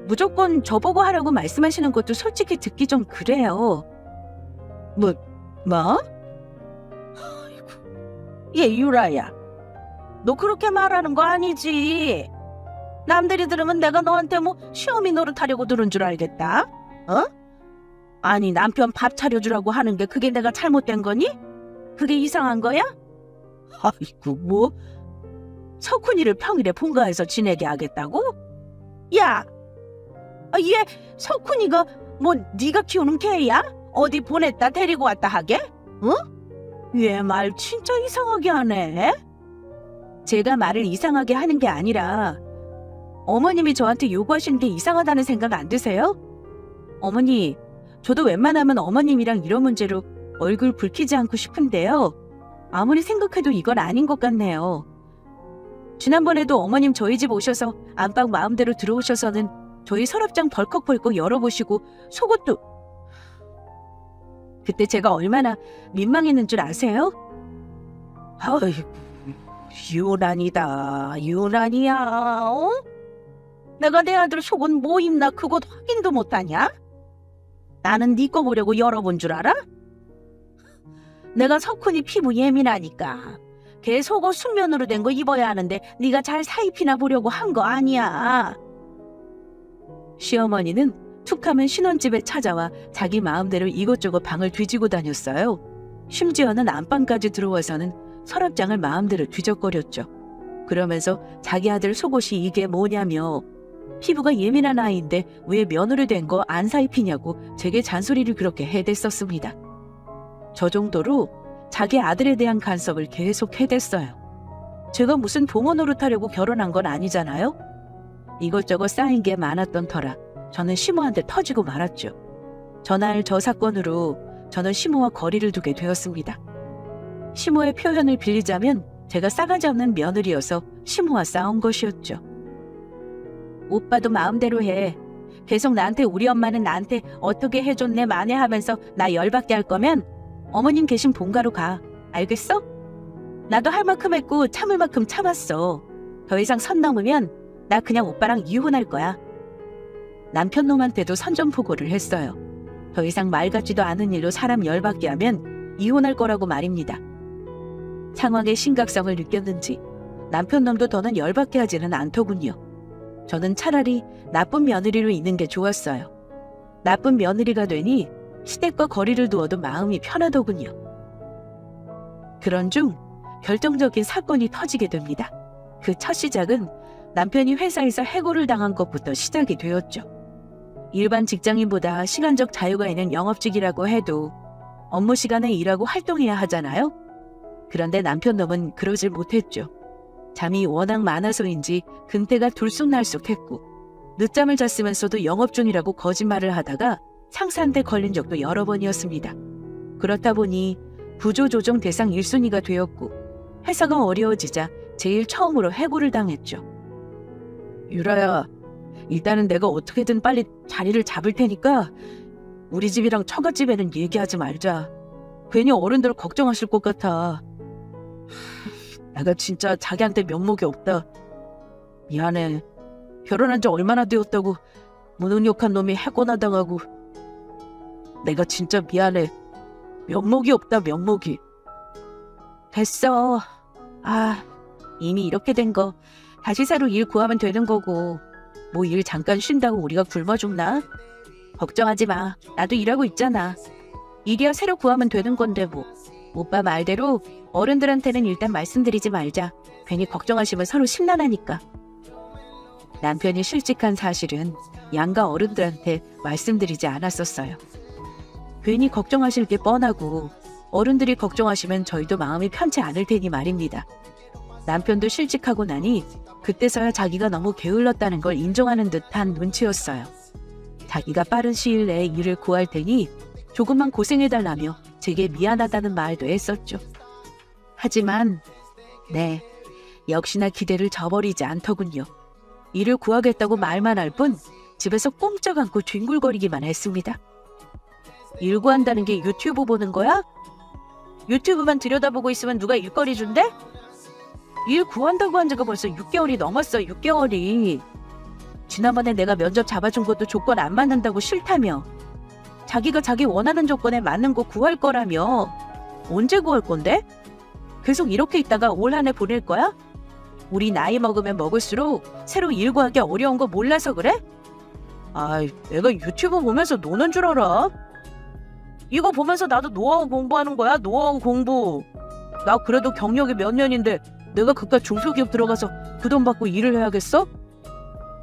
무조건 저보고 하라고 말씀하시는 것도 솔직히 듣기 좀 그래요. 뭐? 얘 유라야, 너 그렇게 말하는 거 아니지? 남들이 들으면 내가 너한테 뭐 시어미 노릇하려고 들은 줄 알겠다. 어? 아니 남편 밥 차려주라고 하는 게 그게 내가 잘못된 거니? 그게 이상한 거야? 아이고 뭐 석훈이를 평일에 본가에서 지내게 하겠다고? 야, 얘 석훈이가 뭐 네가 키우는 개야? 어디 보냈다 데리고 왔다 하게? 응? 얘 말 진짜 이상하게 하네. 제가 말을 이상하게 하는 게 아니라 어머님이 저한테 요구하시는 게 이상하다는 생각 안 드세요? 어머니, 저도 웬만하면 어머님이랑 이런 문제로 얼굴 붉히지 않고 싶은데요. 아무리 생각해도 이건 아닌 것 같네요. 지난번에도 어머님 저희 집 오셔서 안방 마음대로 들어오셔서는 저희 서랍장 벌컥벌컥 열어보시고 속옷도 그때 제가 얼마나 민망했는 줄 아세요? 아이고 유난이다 유난이야. 어? 내가 내 아들 속옷 뭐 입나 그것 확인도 못하냐? 나는 네 거 보려고 열어본 줄 알아? 내가 석훈이 피부 예민하니까 걔 속옷 순면으로 된 거 입어야 하는데 네가 잘 사입히나 보려고 한 거 아니야. 시어머니는 툭하면 신혼집에 찾아와 자기 마음대로 이것저것 방을 뒤지고 다녔어요. 심지어는 안방까지 들어와서는 서랍장을 마음대로 뒤적거렸죠. 그러면서 자기 아들 속옷이 이게 뭐냐며 피부가 예민한 아이인데 왜 면으로 된 거 안 사입히냐고 제게 잔소리를 그렇게 해댔었습니다. 저 정도로 자기 아들에 대한 간섭을 계속 해댔어요. 제가 무슨 동어 노릇하려고 결혼한 건 아니잖아요. 이것저것 쌓인 게 많았던 터라 저는 시모한테 터지고 말았죠. 전날 저 사건으로 저는 시모와 거리를 두게 되었습니다. 시모의 표현을 빌리자면 제가 싸가지 없는 며느리여서 시모와 싸운 것이었죠. 오빠도 마음대로 해. 계속 나한테 우리 엄마는 나한테 어떻게 해줬네 만회하면서 나 열받게 할 거면 어머님 계신 본가로 가. 알겠어? 나도 할 만큼 했고 참을 만큼 참았어. 더 이상 선 넘으면 나 그냥 오빠랑 이혼할 거야. 남편 놈한테도 선전포고를 했어요. 더 이상 말 같지도 않은 일로 사람 열받게 하면 이혼할 거라고 말입니다. 상황의 심각성을 느꼈는지 남편 놈도 더는 열받게 하지는 않더군요. 저는 차라리 나쁜 며느리로 있는 게 좋았어요. 나쁜 며느리가 되니 시댁과 거리를 두어도 마음이 편하더군요. 그런 중 결정적인 사건이 터지게 됩니다. 그 첫 시작은 남편이 회사에서 해고를 당한 것부터 시작이 되었죠. 일반 직장인보다 시간적 자유가 있는 영업직이라고 해도 업무 시간에 일하고 활동해야 하잖아요. 그런데 남편 놈은 그러질 못했죠. 잠이 워낙 많아서인지 근태가 들쑥날쑥했고 늦잠을 잤으면서도 영업 중이라고 거짓말을 하다가 상사한테 걸린 적도 여러 번이었습니다. 그렇다 보니 구조조정 대상 1순위가 되었고 회사가 어려워지자 제일 처음으로 해고를 당했죠. 유라야, 일단은 내가 어떻게든 빨리 자리를 잡을 테니까 우리 집이랑 처갓집에는 얘기하지 말자. 괜히 어른들 걱정하실 것 같아. 내가 진짜 자기한테 면목이 없다. 미안해. 결혼한 지 얼마나 되었다고 무능력한 놈이 해고나 당하고 내가 진짜 미안해. 면목이 없다, 면목이. 됐어. 이미 이렇게 된 거 다시 새로 일 구하면 되는 거고 뭐 일 잠깐 쉰다고 우리가 굶어 죽나? 걱정하지 마. 나도 일하고 있잖아. 일이야 새로 구하면 되는 건데 뭐. 오빠 말대로 어른들한테는 일단 말씀드리지 말자. 괜히 걱정하시면 서로 심란하니까. 남편이 실직한 사실은 양가 어른들한테 말씀드리지 않았었어요. 괜히 걱정하실 게 뻔하고 어른들이 걱정하시면 저희도 마음이 편치 않을 테니 말입니다. 남편도 실직하고 나니 그때서야 자기가 너무 게을렀다는 걸 인정하는 듯한 눈치였어요. 자기가 빠른 시일 내에 일을 구할 테니 조금만 고생해달라며 제게 미안하다는 말도 했었죠. 하지만 네, 역시나 기대를 저버리지 않더군요. 일을 구하겠다고 말만 할 뿐 집에서 꼼짝 않고 뒹굴거리기만 했습니다. 일 구한다는 게 유튜브 보는 거야? 유튜브만 들여다보고 있으면 누가 일거리 준대? 일 구한다고 한 지가 벌써 6개월이 넘었어. 6개월이. 지난번에 내가 면접 잡아준 것도 조건 안 맞는다고 싫다며. 자기가 자기 원하는 조건에 맞는 거 구할 거라며. 언제 구할 건데? 계속 이렇게 있다가 올 한 해 보낼 거야? 우리 나이 먹으면 먹을수록 새로 일 구하기 어려운 거 몰라서 그래? 내가 유튜브 보면서 노는 줄 알아? 이거 보면서 나도 노하우 공부하는 거야. 노하우 공부. 나 그래도 경력이 몇 년인데 내가 그깟 중소기업 들어가서 그 돈 받고 일을 해야겠어?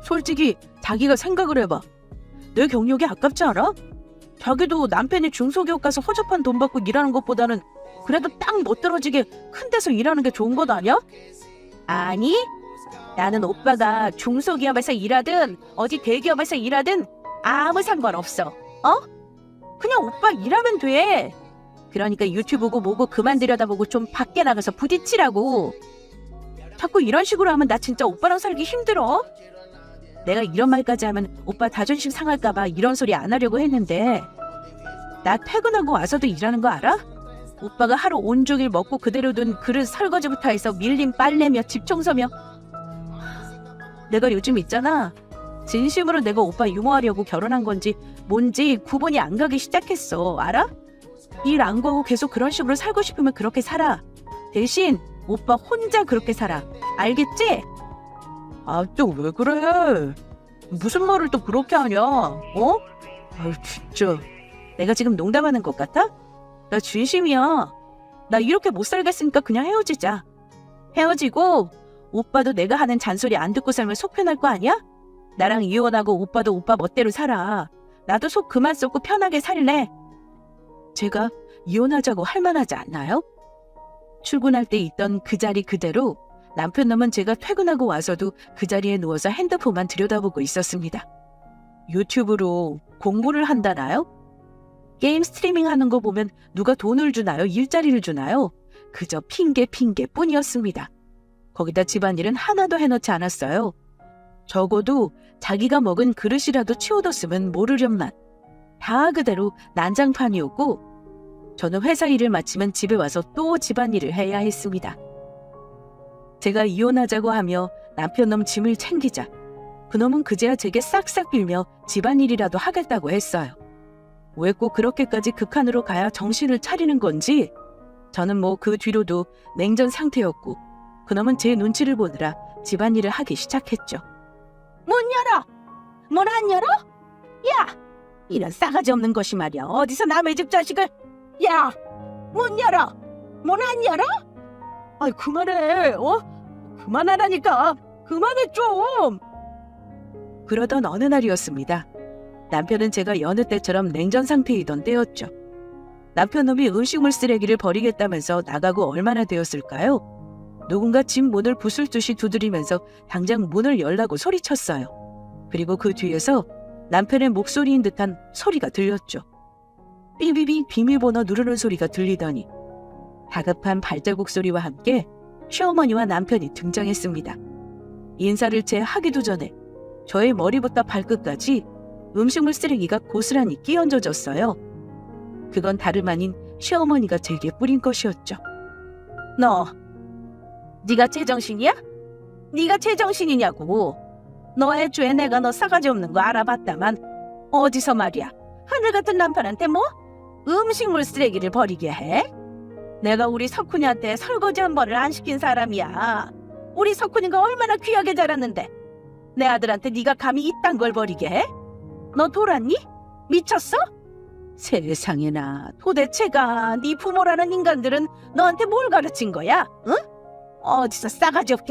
솔직히 자기가 생각을 해봐. 내 경력이 아깝지 않아? 자기도 남편이 중소기업 가서 허접한 돈 받고 일하는 것보다는 그래도 딱 멋들어지게 큰 데서 일하는 게 좋은 것 아니야? 아니, 나는 오빠가 중소기업에서 일하든 어디 대기업에서 일하든 아무 상관없어. 그냥 오빠 일하면 돼. 그러니까 유튜브고 뭐고 그만 들여다보고 좀 밖에 나가서 부딪히라고. 자꾸 이런 식으로 하면 나 진짜 오빠랑 살기 힘들어. 내가 이런 말까지 하면 오빠 자존심 상할까 봐 이런 소리 안 하려고 했는데 나 퇴근하고 와서도 일하는 거 알아? 오빠가 하루 온종일 먹고 그대로 둔 그릇 설거지부터 해서 밀린 빨래며 집 청소며. 내가 요즘 있잖아. 진심으로 내가 오빠 유머하려고 결혼한 건지 뭔지 구분이 안 가기 시작했어. 알아? 일 안 구하고 계속 그런 식으로 살고 싶으면 그렇게 살아. 대신 오빠 혼자 그렇게 살아. 알겠지? 또 왜 그래? 무슨 말을 또 그렇게 하냐? 진짜. 내가 지금 농담하는 것 같아? 나 진심이야. 나 이렇게 못 살겠으니까 그냥 헤어지자. 헤어지고 오빠도 내가 하는 잔소리 안 듣고 살면 속 편할 거 아니야? 나랑 이혼하고 오빠도 오빠 멋대로 살아. 나도 속 그만 쏟고 편하게 살래. 제가 이혼하자고 할 만하지 않나요? 출근할 때 있던 그 자리 그대로 남편 놈은 제가 퇴근하고 와서도 그 자리에 누워서 핸드폰만 들여다보고 있었습니다. 유튜브로 공부를 한다나요? 게임 스트리밍 하는 거 보면 누가 돈을 주나요? 일자리를 주나요? 그저 핑계뿐이었습니다. 거기다 집안일은 하나도 해놓지 않았어요. 적어도 자기가 먹은 그릇이라도 치워뒀으면 모르련만. 다 그대로 난장판이었고 저는 회사 일을 마치면 집에 와서 또 집안일을 해야 했습니다. 제가 이혼하자고 하며 남편놈 짐을 챙기자 그놈은 그제야 제게 싹싹 빌며 집안일이라도 하겠다고 했어요. 왜 꼭 그렇게까지 극한으로 가야 정신을 차리는 건지 저는 뭐 그 뒤로도 냉전 상태였고 그놈은 제 눈치를 보느라 집안일을 하기 시작했죠. 문 열어! 문 안 열어? 야! 이런 싸가지 없는 것이 말이야. 어디서 남의 집 자식을. 야! 문 열어! 문 안 열어? 그만해. 그만하라니까. 그만해 좀. 그러던 어느 날이었습니다. 남편은 제가 여느 때처럼 냉전 상태이던 때였죠. 남편놈이 음식물 쓰레기를 버리겠다면서 나가고 얼마나 되었을까요? 누군가 집 문을 부술 듯이 두드리면서 당장 문을 열라고 소리쳤어요. 그리고 그 뒤에서 남편의 목소리인 듯한 소리가 들렸죠. 삐비비 비밀번호 누르는 소리가 들리더니 다급한 발자국 소리와 함께 시어머니와 남편이 등장했습니다. 인사를 채 하기도 전에 저의 머리부터 발끝까지 음식물 쓰레기가 고스란히 끼얹어졌어요. 그건 다름 아닌 시어머니가 제게 뿌린 것이었죠. 네가 제정신이야? 네가 제정신이냐고. 너 애초에 내가 너 싸가지 없는 거 알아봤다만 어디서 말이야. 하늘 같은 남편한테 뭐 음식물 쓰레기를 버리게 해? 내가 우리 석훈이한테 설거지 한 번을 안 시킨 사람이야. 우리 석훈이가 얼마나 귀하게 자랐는데 내 아들한테 네가 감히 이딴 걸 버리게 해? 너 돌았니? 미쳤어? 세상에나, 도대체가 네 부모라는 인간들은 너한테 뭘 가르친 거야? 응? 어디서 싸가지 없게